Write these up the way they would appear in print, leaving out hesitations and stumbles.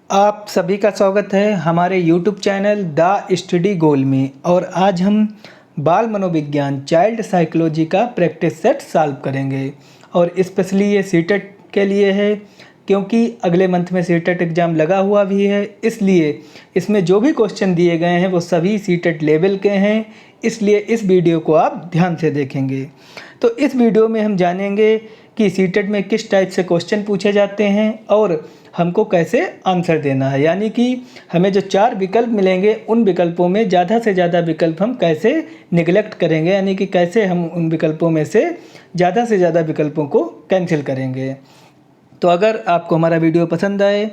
आप सभी का स्वागत है हमारे YouTube चैनल द स्टडी गोल में। और आज हम बाल मनोविज्ञान चाइल्ड साइकोलॉजी का प्रैक्टिस सेट सॉल्व करेंगे। और स्पेशली ये सीटेट के लिए है क्योंकि अगले मंथ में सीटेट एग्ज़ाम लगा हुआ भी है, इसलिए इसमें जो भी क्वेश्चन दिए गए हैं वो सभी सीटेट लेवल के हैं। इसलिए इस वीडियो को आप ध्यान से देखेंगे। तो इस वीडियो में हम जानेंगे कि सीटेट में किस टाइप से क्वेश्चन पूछे जाते हैं और हमको कैसे आंसर देना है। यानी कि हमें जो 4 विकल्प मिलेंगे उन विकल्पों में ज़्यादा से ज़्यादा विकल्प हम कैसे निगलेक्ट करेंगे, यानी कि कैसे हम उन विकल्पों में से ज़्यादा विकल्पों को कैंसिल करेंगे। तो अगर आपको हमारा वीडियो पसंद आए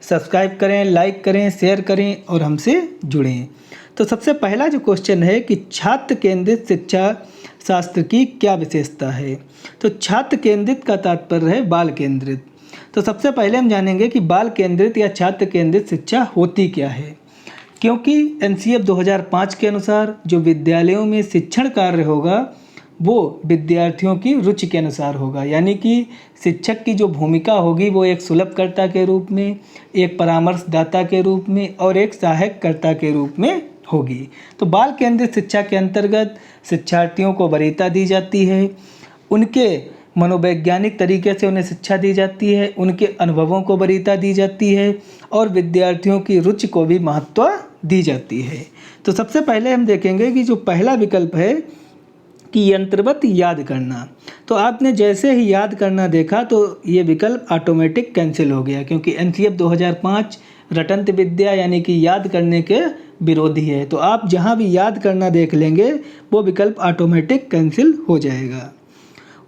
सब्सक्राइब करें, लाइक करें, शेयर करें और हमसे जुड़ें। तो सबसे पहला जो क्वेश्चन है कि छात्र केंद्रित शिक्षा शास्त्र की क्या विशेषता है। तो छात्र केंद्रित का तात्पर्य है बाल केंद्रित। तो सबसे पहले हम जानेंगे कि बाल केंद्रित या छात्र केंद्रित शिक्षा होती क्या है। क्योंकि एनसीएफ 2005 के अनुसार जो विद्यालयों में शिक्षण कार्य होगा वो विद्यार्थियों की रुचि के अनुसार होगा। यानी कि शिक्षक की जो भूमिका होगी वो एक सुलभकर्ता के रूप में, एक परामर्शदाता के रूप में और एक सहायककर्ता के रूप में होगी। तो बाल केंद्रित शिक्षा के अंतर्गत शिक्षार्थियों को वरीयता दी जाती है, उनके मनोवैज्ञानिक तरीके से उन्हें शिक्षा दी जाती है, उनके अनुभवों को वरीयता दी जाती है और विद्यार्थियों की रुचि को भी महत्व दी जाती है। तो सबसे पहले हम देखेंगे कि जो पहला विकल्प है कि यंत्रवत याद करना। तो आपने जैसे ही याद करना देखा तो ये विकल्प ऑटोमेटिक कैंसिल हो गया, क्योंकि एनसीएफ 2005 रटंत विद्या यानी कि याद करने के विरोधी है। तो आप जहाँ भी याद करना देख लेंगे वो विकल्प ऑटोमेटिक कैंसिल हो जाएगा।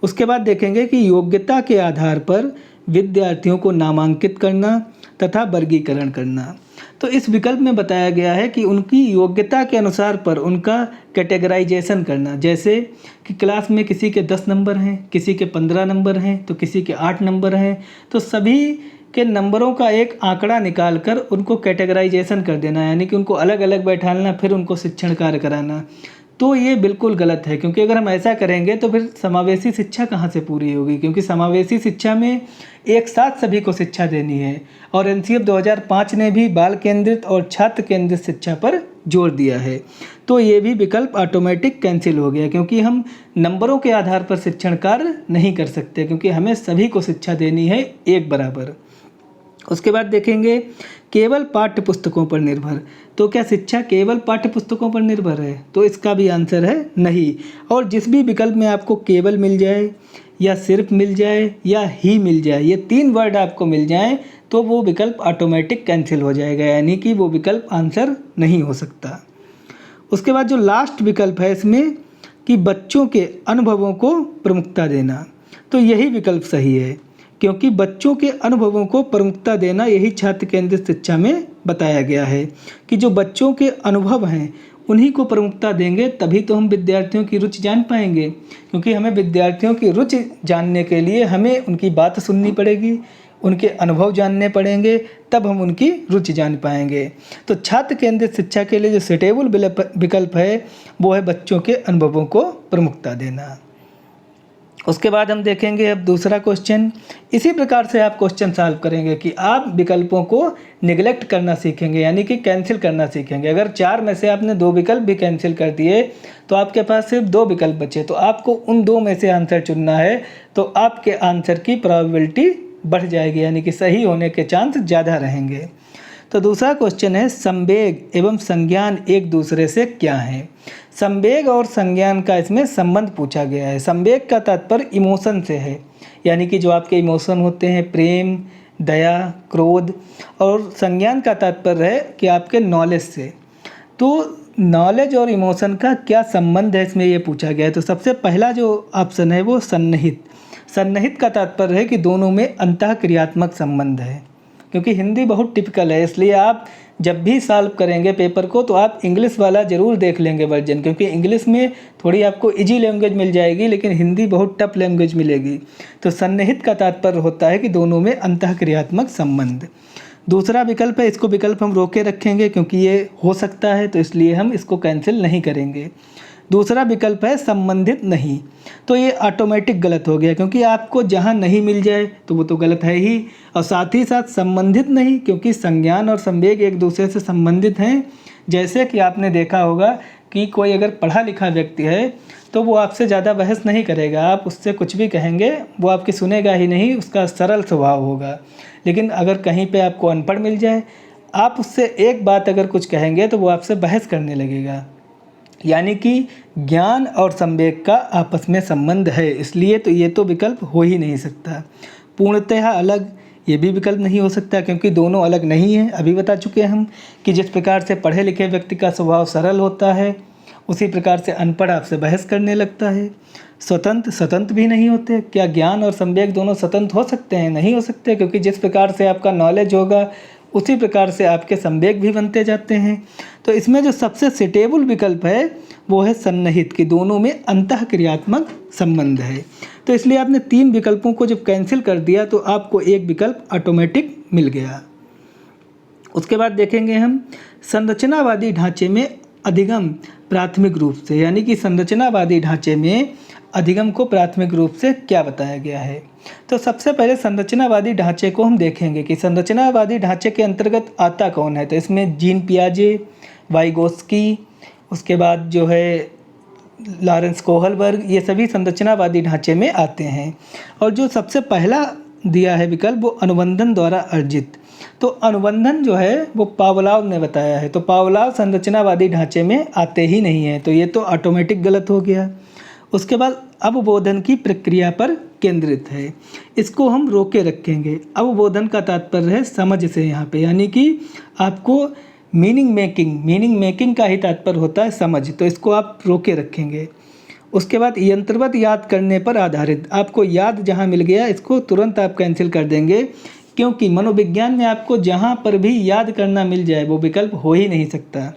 उसके बाद देखेंगे कि योग्यता के आधार पर विद्यार्थियों को नामांकित करना तथा वर्गीकरण करना। तो इस विकल्प में बताया गया है कि उनकी योग्यता के अनुसार पर उनका कैटेगराइजेशन करना। जैसे कि क्लास में किसी के 10 नंबर हैं, किसी के 15 नंबर हैं, तो किसी के 8 नंबर हैं। तो सभी के नंबरों का एक आंकड़ा निकाल कर उनको कैटेगराइजेशन कर देना, यानी कि उनको अलग अलग बैठाना, फिर उनको शिक्षण कार्य कराना। तो ये बिल्कुल गलत है, क्योंकि अगर हम ऐसा करेंगे तो फिर समावेशी शिक्षा कहाँ से पूरी होगी, क्योंकि समावेशी शिक्षा में एक साथ सभी को शिक्षा देनी है। और एनसीएफ 2005 ने भी बाल केंद्रित और छात्र केंद्रित शिक्षा पर जोर दिया है। तो ये भी विकल्प ऑटोमेटिक कैंसिल हो गया, क्योंकि हम नंबरों के आधार पर शिक्षण कार्य नहीं कर सकते, क्योंकि हमें सभी को शिक्षा देनी है एक बराबर। उसके बाद देखेंगे केवल पाठ्य पुस्तकों पर निर्भर। तो क्या शिक्षा केवल पाठ्य पुस्तकों पर निर्भर है? तो इसका भी आंसर है नहीं। और जिस भी विकल्प में आपको केवल मिल जाए या सिर्फ मिल जाए या ही मिल जाए, ये 3 वर्ड आपको मिल जाएं तो वो विकल्प ऑटोमेटिक कैंसिल हो जाएगा, यानी कि वो विकल्प आंसर नहीं हो सकता। उसके बाद जो लास्ट विकल्प है इसमें कि बच्चों के अनुभवों को प्रमुखता देना, तो यही विकल्प सही है, क्योंकि बच्चों के अनुभवों को प्रमुखता देना यही छात्र केंद्रित शिक्षा में बताया गया है कि जो बच्चों के अनुभव हैं उन्हीं को प्रमुखता देंगे, तभी तो हम विद्यार्थियों की रुचि जान पाएंगे। क्योंकि हमें विद्यार्थियों की रुचि जानने के लिए हमें उनकी बात सुननी पड़ेगी, उनके अनुभव जानने पड़ेंगे, तब हम उनकी रुचि जान पाएंगे। तो छात्र केंद्रित शिक्षा के लिए जो सुटेबल विकल्प है वो है बच्चों के अनुभवों को प्रमुखता देना। उसके बाद हम देखेंगे अब दूसरा क्वेश्चन। इसी प्रकार से आप क्वेश्चन सॉल्व करेंगे कि आप विकल्पों को निगलेक्ट करना सीखेंगे, यानी कि कैंसिल करना सीखेंगे। अगर 4 में से आपने 2 विकल्प भी कैंसिल कर दिए तो आपके पास सिर्फ 2 विकल्प बचे, तो आपको उन 2 में से आंसर चुनना है। तो आपके आंसर की प्रोबेबिलिटी बढ़ जाएगी, यानी कि सही होने के चांस ज़्यादा रहेंगे। तो दूसरा क्वेश्चन है संवेग एवं संज्ञान एक दूसरे से क्या है। संवेग और संज्ञान का इसमें संबंध पूछा गया है। संवेग का तात्पर्य इमोशन से है, यानी कि जो आपके इमोशन होते हैं प्रेम, दया, क्रोध। और संज्ञान का तात्पर्य है कि आपके नॉलेज से। तो नॉलेज और इमोशन का क्या संबंध है इसमें ये पूछा गया है। तो सबसे पहला जो ऑप्शन है वो सन्निहित। सन्निहित का तात्पर्य है कि दोनों में अंतःक्रियात्मक संबंध है। क्योंकि हिंदी बहुत टिपिकल है, इसलिए आप जब भी सॉल्व करेंगे पेपर को तो आप इंग्लिश वाला ज़रूर देख लेंगे वर्जन, क्योंकि इंग्लिश में थोड़ी आपको इजी लैंग्वेज मिल जाएगी लेकिन हिंदी बहुत टफ लैंग्वेज मिलेगी। तो सन्निहित का तात्पर्य होता है कि दोनों में अंतःक्रियात्मक संबंध। दूसरा विकल्प है, इसको विकल्प हम रोके रखेंगे क्योंकि ये हो सकता है, तो इसलिए हम इसको कैंसिल नहीं करेंगे। दूसरा विकल्प है संबंधित नहीं, तो ये ऑटोमेटिक गलत हो गया, क्योंकि आपको जहाँ नहीं मिल जाए तो वो तो गलत है ही। और साथ ही साथ संबंधित नहीं, क्योंकि संज्ञान और संवेग एक दूसरे से संबंधित हैं। जैसे कि आपने देखा होगा कि कोई अगर पढ़ा लिखा व्यक्ति है तो वो आपसे ज़्यादा बहस नहीं करेगा, आप उससे कुछ भी कहेंगे वो आपकी सुनेगा ही नहीं, उसका सरल स्वभाव होगा। लेकिन अगर कहीं पे आपको अनपढ़ मिल जाए, आप उससे एक बात अगर कुछ कहेंगे तो वो आपसे बहस करने लगेगा। यानी कि ज्ञान और संवेग का आपस में संबंध है, इसलिए तो ये तो विकल्प हो ही नहीं सकता। पूर्णतः अलग, ये भी विकल्प नहीं हो सकता, क्योंकि दोनों अलग नहीं हैं। अभी बता चुके हैं हम कि जिस प्रकार से पढ़े लिखे व्यक्ति का स्वभाव सरल होता है, उसी प्रकार से अनपढ़ आपसे बहस करने लगता है। स्वतंत्र भी नहीं होते। क्या ज्ञान और संवेग दोनों स्वतंत्र हो सकते हैं? नहीं हो सकते, क्योंकि जिस प्रकार से आपका नॉलेज होगा उसी प्रकार से आपके संवेग भी बनते जाते हैं। तो इसमें जो सबसे सुटेबल विकल्प है वो है सन्निहित, कि दोनों में अंतःक्रियात्मक संबंध है। तो इसलिए आपने 3 विकल्पों को जब कैंसिल कर दिया तो आपको एक विकल्प ऑटोमेटिक मिल गया। उसके बाद देखेंगे हम संरचनावादी ढांचे में अधिगम प्राथमिक रूप से, यानी कि संरचनावादी ढांचे में अधिगम को प्राथमिक रूप से क्या बताया गया है। तो सबसे पहले संरचनावादी ढांचे को हम देखेंगे कि संरचनावादी ढांचे के अंतर्गत आता कौन है। तो इसमें जीन पियाजे, वाइगोस्की, उसके बाद जो है लॉरेंस कोहलबर्ग, ये सभी संरचनावादी ढांचे में आते हैं। और जो सबसे पहला दिया है विकल्प वो अनुबंधन द्वारा अर्जित। तो अनुबंधन जो है वो पावलोव ने बताया है, तो पावलोव संरचनावादी ढांचे में आते ही नहीं है, तो ये तो ऑटोमेटिक गलत हो गया। उसके बाद अवबोधन की प्रक्रिया पर केंद्रित है, इसको हम रोके रखेंगे। अवबोधन का तात्पर्य है समझ से यहाँ पे, यानी कि आपको मीनिंग मेकिंग का ही तात्पर्य होता है समझ, तो इसको आप रोके रखेंगे। उसके बाद यंत्रवत याद करने पर आधारित, आपको याद जहाँ मिल गया इसको तुरंत आप कैंसिल कर देंगे, क्योंकि मनोविज्ञान में आपको जहाँ पर भी याद करना मिल जाए वो विकल्प हो ही नहीं सकता।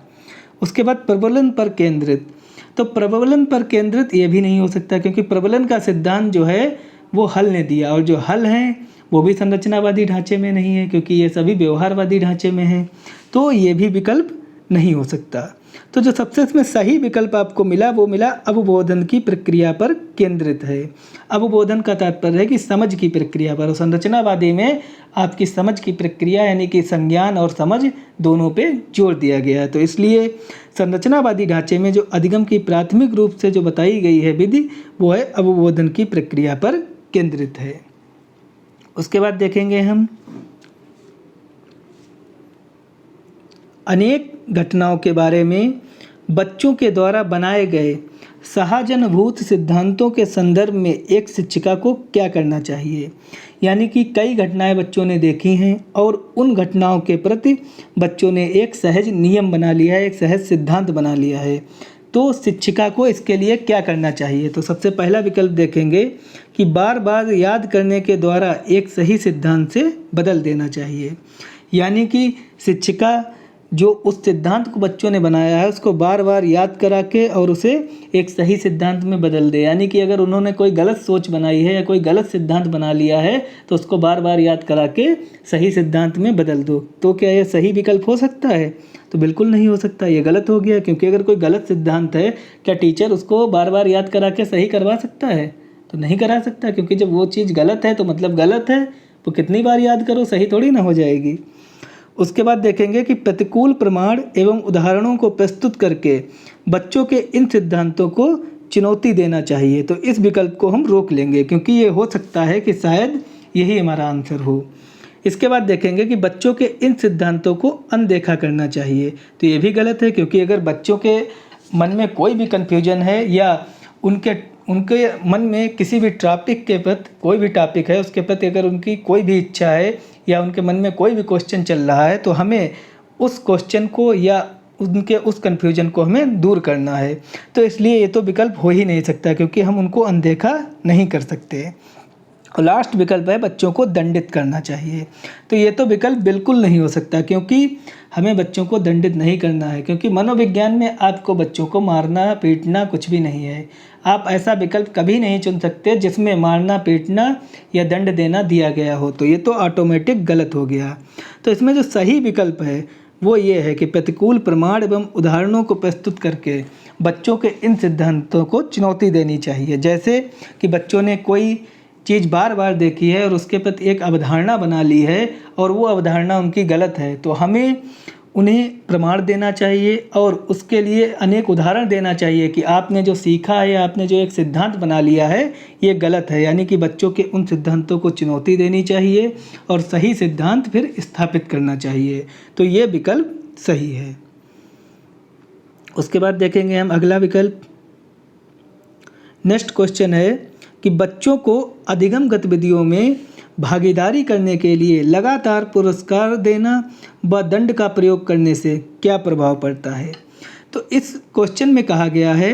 उसके बाद प्रबलन पर केंद्रित, तो प्रबलन पर केंद्रित ये भी नहीं हो सकता, क्योंकि प्रबलन का सिद्धांत जो है वो हल ने दिया, और जो हल हैं वो भी संरचनावादी ढांचे में नहीं है, क्योंकि ये सभी व्यवहारवादी ढांचे में हैं, तो ये भी विकल्प नहीं हो सकता। तो जो सबसे इसमें सही विकल्प आपको मिला वो मिला अवबोधन की प्रक्रिया पर केंद्रित है। अवबोधन का तात्पर्य है कि समझ की प्रक्रिया पर, और संरचनावादी में आपकी समझ की प्रक्रिया यानी कि संज्ञान और समझ दोनों पे जोर दिया गया है। तो इसलिए संरचनावादी ढांचे में जो अधिगम की प्राथमिक रूप से जो बताई गई है विधि वो है अवबोधन की प्रक्रिया पर केंद्रित है। उसके बाद देखेंगे हम अनेक घटनाओं के बारे में बच्चों के द्वारा बनाए गए सहानुभूत सिद्धांतों के संदर्भ में एक शिक्षिका को क्या करना चाहिए। यानी कि कई घटनाएं बच्चों ने देखी हैं और उन घटनाओं के प्रति बच्चों ने एक सहज नियम बना लिया है, एक सहज सिद्धांत बना लिया है, तो शिक्षिका को इसके लिए क्या करना चाहिए। तो सबसे पहला विकल्प देखेंगे कि बार बार याद करने के द्वारा एक सही सिद्धांत से बदल देना चाहिए। यानी कि शिक्षिका जो उस सिद्धांत को बच्चों ने बनाया है उसको बार बार याद करा के और उसे एक सही सिद्धांत में बदल दे। यानी कि अगर उन्होंने कोई गलत सोच बनाई है या कोई गलत सिद्धांत बना लिया है तो उसको बार बार याद करा के सही सिद्धांत में बदल दो। तो क्या यह सही विकल्प हो सकता है? तो बिल्कुल नहीं हो सकता, ये गलत हो गया। क्योंकि अगर कोई गलत सिद्धांत है, क्या टीचर उसको बार बार याद करा के सही करवा सकता है? तो नहीं करा सकता, क्योंकि जब वो चीज़ गलत है तो मतलब गलत है, तो कितनी बार याद करो सही थोड़ी ना हो जाएगी। उसके बाद देखेंगे कि प्रतिकूल प्रमाण एवं उदाहरणों को प्रस्तुत करके बच्चों के इन सिद्धांतों को चुनौती देना चाहिए। तो इस विकल्प को हम रोक लेंगे, क्योंकि ये हो सकता है कि शायद यही हमारा आंसर हो। इसके बाद देखेंगे कि बच्चों के इन सिद्धांतों को अनदेखा करना चाहिए। तो ये भी गलत है, क्योंकि अगर बच्चों के मन में कोई भी कन्फ्यूजन है या उनके मन में किसी भी टॉपिक के प्रति, कोई भी टॉपिक है उसके प्रति अगर उनकी कोई भी इच्छा है या उनके मन में कोई भी क्वेश्चन चल रहा है, तो हमें उस क्वेश्चन को या उनके उस कन्फ्यूजन को हमें दूर करना है। तो इसलिए ये तो विकल्प हो ही नहीं सकता, क्योंकि हम उनको अनदेखा नहीं कर सकते। और लास्ट विकल्प है बच्चों को दंडित करना चाहिए। तो ये तो विकल्प बिल्कुल नहीं हो सकता, क्योंकि हमें बच्चों को दंडित नहीं करना है, क्योंकि मनोविज्ञान में आपको बच्चों को मारना पीटना कुछ भी नहीं है। आप ऐसा विकल्प कभी नहीं चुन सकते जिसमें मारना पीटना या दंड देना दिया गया हो। तो ये तो ऑटोमेटिक गलत हो गया। तो इसमें जो सही विकल्प है वो ये है कि प्रतिकूल प्रमाण एवं उदाहरणों को प्रस्तुत करके बच्चों के इन सिद्धांतों को चुनौती देनी चाहिए। जैसे कि बच्चों ने कोई चीज़ बार बार देखी है और उसके प्रति एक अवधारणा बना ली है और वो अवधारणा उनकी गलत है, तो हमें उन्हें प्रमाण देना चाहिए और उसके लिए अनेक उदाहरण देना चाहिए कि आपने जो सीखा है, आपने जो एक सिद्धांत बना लिया है, ये गलत है। यानी कि बच्चों के उन सिद्धांतों को चुनौती देनी चाहिए और सही सिद्धांत फिर स्थापित करना चाहिए। तो ये विकल्प सही है। उसके बाद देखेंगे हम अगला विकल्प। नेक्स्ट क्वेश्चन है कि बच्चों को अधिगम गतिविधियों में भागीदारी करने के लिए लगातार पुरस्कार देना व दंड का प्रयोग करने से क्या प्रभाव पड़ता है। तो इस क्वेश्चन में कहा गया है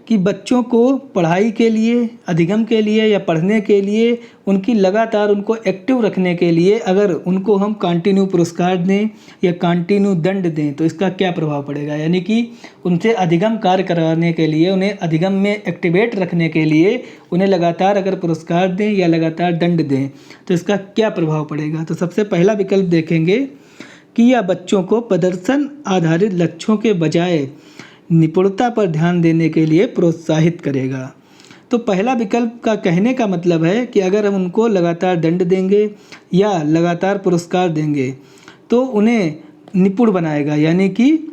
कि बच्चों को पढ़ाई के लिए, अधिगम के लिए या पढ़ने के लिए उनकी लगातार उनको एक्टिव रखने के लिए अगर उनको हम कंटिन्यू पुरस्कार दें या कंटिन्यू दंड दें तो इसका क्या प्रभाव पड़ेगा। यानी कि उनसे अधिगम कार्य करवाने के लिए, उन्हें अधिगम में एक्टिवेट रखने के लिए उन्हें लगातार अगर पुरस्कार दें या लगातार दंड दें तो इसका क्या प्रभाव पड़ेगा। तो सबसे पहला विकल्प देखेंगे कि यह बच्चों को प्रदर्शन आधारित लक्ष्यों के बजाय निपुणता पर ध्यान देने के लिए प्रोत्साहित करेगा। तो पहला विकल्प का कहने का मतलब है कि अगर हम उनको लगातार दंड देंगे या लगातार पुरस्कार देंगे तो उन्हें निपुण बनाएगा, यानी कि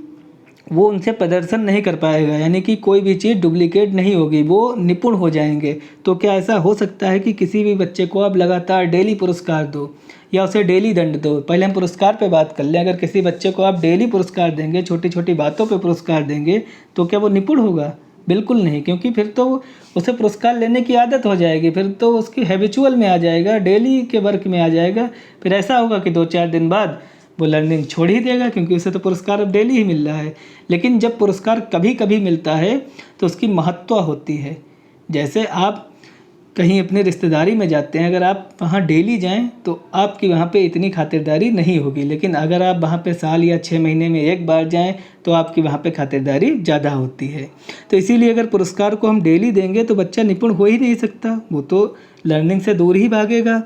वो उनसे प्रदर्शन नहीं कर पाएगा, यानी कि कोई भी चीज़ डुप्लीकेट नहीं होगी, वो निपुण हो जाएंगे। तो क्या ऐसा हो सकता है कि किसी भी बच्चे को आप लगातार डेली पुरस्कार दो या उसे डेली दंड दो। पहले हम पुरस्कार पे बात कर लें। अगर किसी बच्चे को आप डेली पुरस्कार देंगे, छोटी छोटी बातों पे पुरस्कार देंगे, तो क्या वो निपुण होगा? बिल्कुल नहीं, क्योंकि फिर तो उसे पुरस्कार लेने की आदत हो जाएगी, फिर तो उसकी हैबिचुअल में आ जाएगा, डेली के वर्क में आ जाएगा। फिर ऐसा होगा कि 2-4 दिन बाद वो लर्निंग छोड़ ही देगा, क्योंकि उसे तो पुरस्कार अब डेली ही मिल रहा है। लेकिन जब पुरस्कार कभी कभी मिलता है तो उसकी महत्व होती है। जैसे आप कहीं अपने रिश्तेदारी में जाते हैं, अगर आप वहाँ डेली जाएं तो आपकी वहाँ पे इतनी खातिरदारी नहीं होगी, लेकिन अगर आप वहाँ पे साल या 6 महीने में एक बार जाएं तो आपकी वहाँ पे खातिरदारी ज़्यादा होती है। तो इसीलिए अगर पुरस्कार को हम डेली देंगे तो बच्चा निपुण हो ही नहीं सकता, वो तो लर्निंग से दूर ही भागेगा।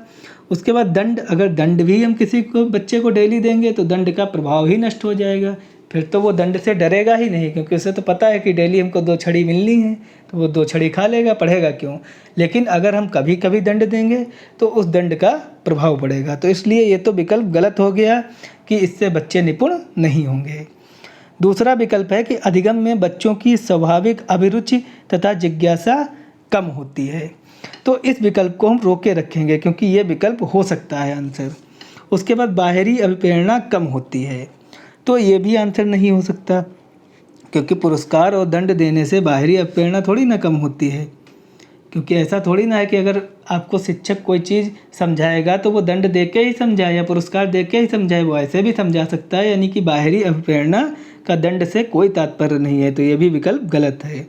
उसके बाद दंड, अगर दंड भी हम किसी को बच्चे को डेली देंगे तो दंड का प्रभाव ही नष्ट हो जाएगा, फिर तो वो दंड से डरेगा ही नहीं, क्योंकि उसे तो पता है कि डेली हमको 2 छड़ी मिलनी है, तो वो 2 छड़ी खा लेगा, पढ़ेगा क्यों। लेकिन अगर हम कभी कभी दंड देंगे तो उस दंड का प्रभाव पड़ेगा। तो इसलिए ये तो विकल्प गलत हो गया कि इससे बच्चे निपुण नहीं होंगे। दूसरा विकल्प है कि अधिगम में बच्चों की स्वाभाविक अभिरुचि तथा जिज्ञासा कम होती है। तो इस विकल्प को हम रोक के रखेंगे, क्योंकि ये विकल्प हो सकता है आंसर। उसके बाद बाहरी अभिप्रेरणा कम होती है, तो ये भी आंसर नहीं हो सकता, क्योंकि पुरस्कार और दंड देने से बाहरी अभिप्रेरणा थोड़ी ना कम होती है। क्योंकि ऐसा थोड़ी ना है कि अगर आपको शिक्षक कोई चीज़ समझाएगा तो वो दंड दे के ही समझाए या पुरस्कार दे के ही समझाए, वो ऐसे भी समझा सकता है। यानी कि बाहरी अभिप्रेरणा का दंड से कोई तात्पर्य नहीं है, तो ये भी विकल्प गलत है।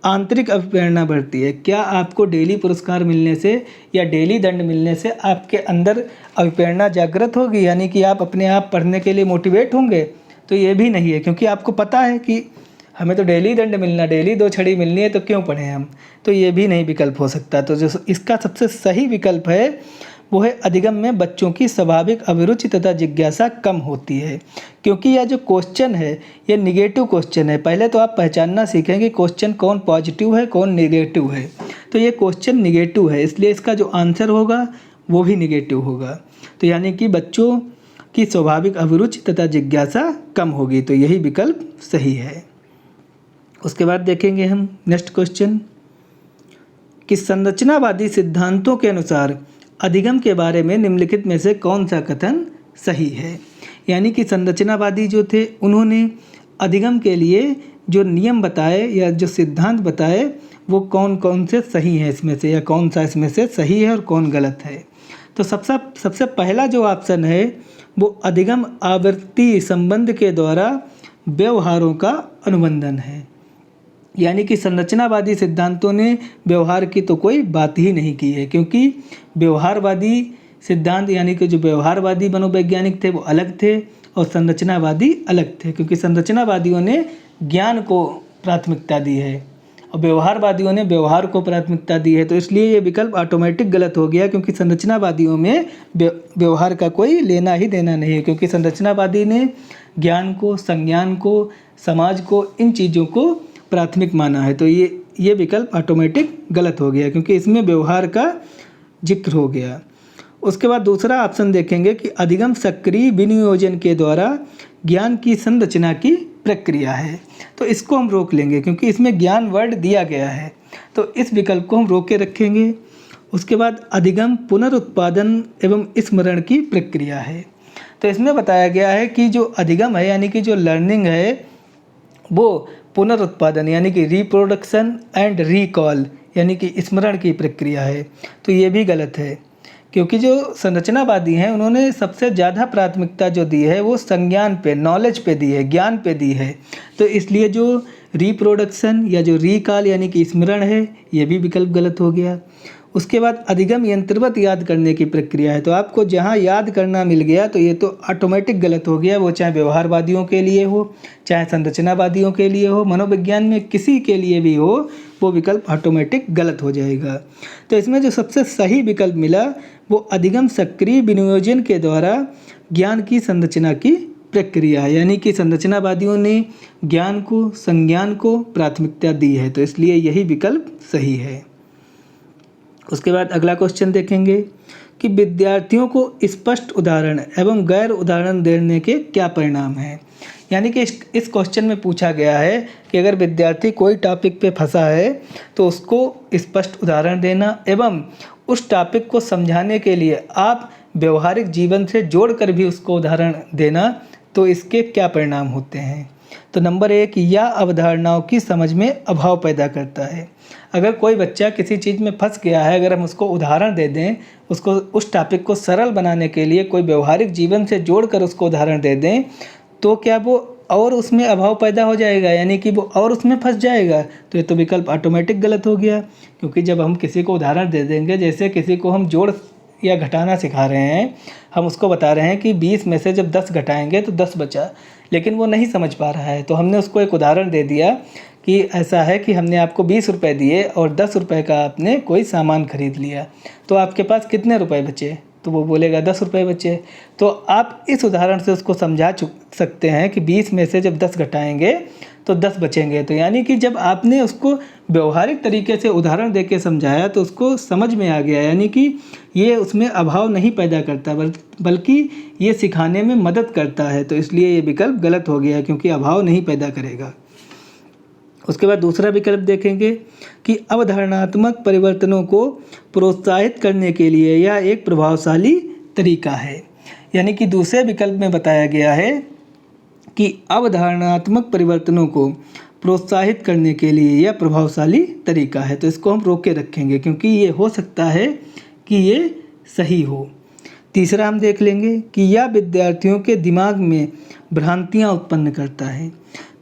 आंतरिक अभिप्रेरणा बढ़ती है। क्या आपको डेली पुरस्कार मिलने से या डेली दंड मिलने से आपके अंदर अभिप्रेरणा जागृत होगी, यानी कि आप अपने आप पढ़ने के लिए मोटिवेट होंगे? तो ये भी नहीं है, क्योंकि आपको पता है कि हमें तो डेली दंड मिलना, डेली 2 छड़ी मिलनी है, तो क्यों पढ़ें हम। तो ये भी नहीं विकल्प हो सकता। तो जो इसका सबसे सही विकल्प है वो है अधिगम में बच्चों की स्वाभाविक अभिरुचि तथा जिज्ञासा कम होती है। क्योंकि यह जो क्वेश्चन है ये निगेटिव क्वेश्चन है। पहले तो आप पहचानना सीखें कि क्वेश्चन कौन पॉजिटिव है कौन निगेटिव है। तो ये क्वेश्चन निगेटिव है, इसलिए इसका जो आंसर होगा वो भी निगेटिव होगा। तो यानी कि बच्चों की स्वाभाविक अभिरुचि तथा जिज्ञासा कम होगी, तो यही विकल्प सही है। उसके बाद देखेंगे हम नेक्स्ट क्वेश्चन कि संरचनावादी सिद्धांतों के अनुसार अधिगम के बारे में निम्नलिखित में से कौन सा कथन सही है। यानी कि संरचनावादी जो थे उन्होंने अधिगम के लिए जो नियम बताए या जो सिद्धांत बताए वो कौन कौन से सही हैं इसमें से, या कौन सा इसमें से सही है और कौन गलत है। तो सबसे पहला जो ऑप्शन है वो अधिगम आवृत्ति संबंध के द्वारा व्यवहारों का अनुबंधन है। यानी कि संरचनावादी सिद्धांतों ने व्यवहार की तो कोई बात ही नहीं की है, क्योंकि व्यवहारवादी सिद्धांत यानी कि जो व्यवहारवादी मनोवैज्ञानिक थे वो अलग थे और संरचनावादी अलग थे। क्योंकि संरचनावादियों ने ज्ञान को प्राथमिकता दी है और व्यवहारवादियों ने व्यवहार को प्राथमिकता दी है। तो इसलिए ये विकल्प ऑटोमेटिक गलत हो गया, क्योंकि संरचनावादियों में व्यवहार का कोई लेना ही देना नहीं है, क्योंकि संरचनावादी ने ज्ञान को, संज्ञान को, समाज को, इन चीज़ों को प्राथमिक माना है। तो ये विकल्प ऑटोमेटिक गलत हो गया, क्योंकि इसमें व्यवहार का जिक्र हो गया। उसके बाद दूसरा ऑप्शन देखेंगे कि अधिगम सक्रिय विनियोजन के द्वारा ज्ञान की संरचना की प्रक्रिया है। तो इसको हम रोक लेंगे, क्योंकि इसमें ज्ञान वर्ड दिया गया है, तो इस विकल्प को हम रोक के रखेंगे। उसके बाद अधिगम पुनरुत्पादन एवं स्मरण की प्रक्रिया है। तो इसमें बताया गया है कि जो अधिगम है यानी कि जो लर्निंग है वो पुनरुत्पादन यानी कि रिप्रोडक्शन एंड रिकॉल यानी कि स्मरण की प्रक्रिया है। तो ये भी गलत है, क्योंकि जो संरचनावादी हैं उन्होंने सबसे ज़्यादा प्राथमिकता जो दी है वो संज्ञान पे, नॉलेज पे दी है, ज्ञान पे दी है। तो इसलिए जो रिप्रोडक्शन या जो रिकॉल यानी कि स्मरण है, ये भी विकल्प गलत हो गया। उसके बाद अधिगम यंत्रवत याद करने की प्रक्रिया है। तो आपको जहाँ याद करना मिल गया तो ये तो ऑटोमेटिक गलत हो गया, वो चाहे व्यवहारवादियों के लिए हो, चाहे संरचनावादियों के लिए हो, मनोविज्ञान में किसी के लिए भी हो, वो विकल्प ऑटोमेटिक गलत हो जाएगा। तो इसमें जो सबसे सही विकल्प मिला वो अधिगम सक्रिय विनियोजन के द्वारा ज्ञान की संरचना की प्रक्रिया है, यानी कि संरचनावादियों ने ज्ञान को, संज्ञान को प्राथमिकता दी है। तो इसलिए यही विकल्प सही है। उसके बाद अगला क्वेश्चन देखेंगे कि विद्यार्थियों को स्पष्ट उदाहरण एवं गैर उदाहरण देने के क्या परिणाम हैं। यानी कि इस क्वेश्चन में पूछा गया है कि अगर विद्यार्थी कोई टॉपिक पे फंसा है तो उसको स्पष्ट उदाहरण देना एवं उस टॉपिक को समझाने के लिए आप व्यवहारिक जीवन से जोड़कर भी उसको उदाहरण देना, तो इसके क्या परिणाम होते हैं। तो नंबर 1, यह अवधारणाओं की समझ में अभाव पैदा करता है। अगर कोई बच्चा किसी चीज़ में फंस गया है, अगर हम उसको उदाहरण दे दें, उसको उस टॉपिक को सरल बनाने के लिए कोई व्यवहारिक जीवन से जोड़कर उसको उदाहरण दे दें, तो क्या वो और उसमें अभाव पैदा हो जाएगा, यानी कि वो और उसमें फंस जाएगा। तो ये तो विकल्प ऑटोमेटिक गलत हो गया, क्योंकि जब हम किसी को उदाहरण दे देंगे, जैसे किसी को हम जोड़ या घटाना सिखा रहे हैं, हम उसको बता रहे हैं कि 20 में से जब 10 घटाएंगे तो 10 बचा, लेकिन वो नहीं समझ पा रहा है, तो हमने उसको एक उदाहरण दे दिया कि ऐसा है कि हमने आपको 20 रुपये दिए और 10 रुपये का आपने कोई सामान खरीद लिया, तो आपके पास कितने रुपए बचे। तो वो बोलेगा 10 रुपये बचे। तो आप इस उदाहरण से उसको समझा सकते हैं कि 20 में से जब 10 घटाएंगे तो 10 बचेंगे। तो यानी कि जब आपने उसको व्यवहारिक तरीके से उदाहरण देके समझाया तो उसको समझ में आ गया, यानी कि ये उसमें अभाव नहीं पैदा करता बल्कि ये सिखाने में मदद करता है। तो इसलिए ये विकल्प गलत हो गया, क्योंकि अभाव नहीं पैदा करेगा। उसके बाद दूसरा विकल्प देखेंगे कि अवधारणात्मक परिवर्तनों को प्रोत्साहित करने के लिए यह एक प्रभावशाली तरीका है। यानी कि दूसरे विकल्प में बताया गया है कि अवधारणात्मक परिवर्तनों को प्रोत्साहित करने के लिए यह प्रभावशाली तरीका है। तो इसको हम रोक के रखेंगे, क्योंकि ये हो सकता है कि ये सही हो। तीसरा हम देख लेंगे कि यह विद्यार्थियों के दिमाग में भ्रांतियाँ उत्पन्न करता है।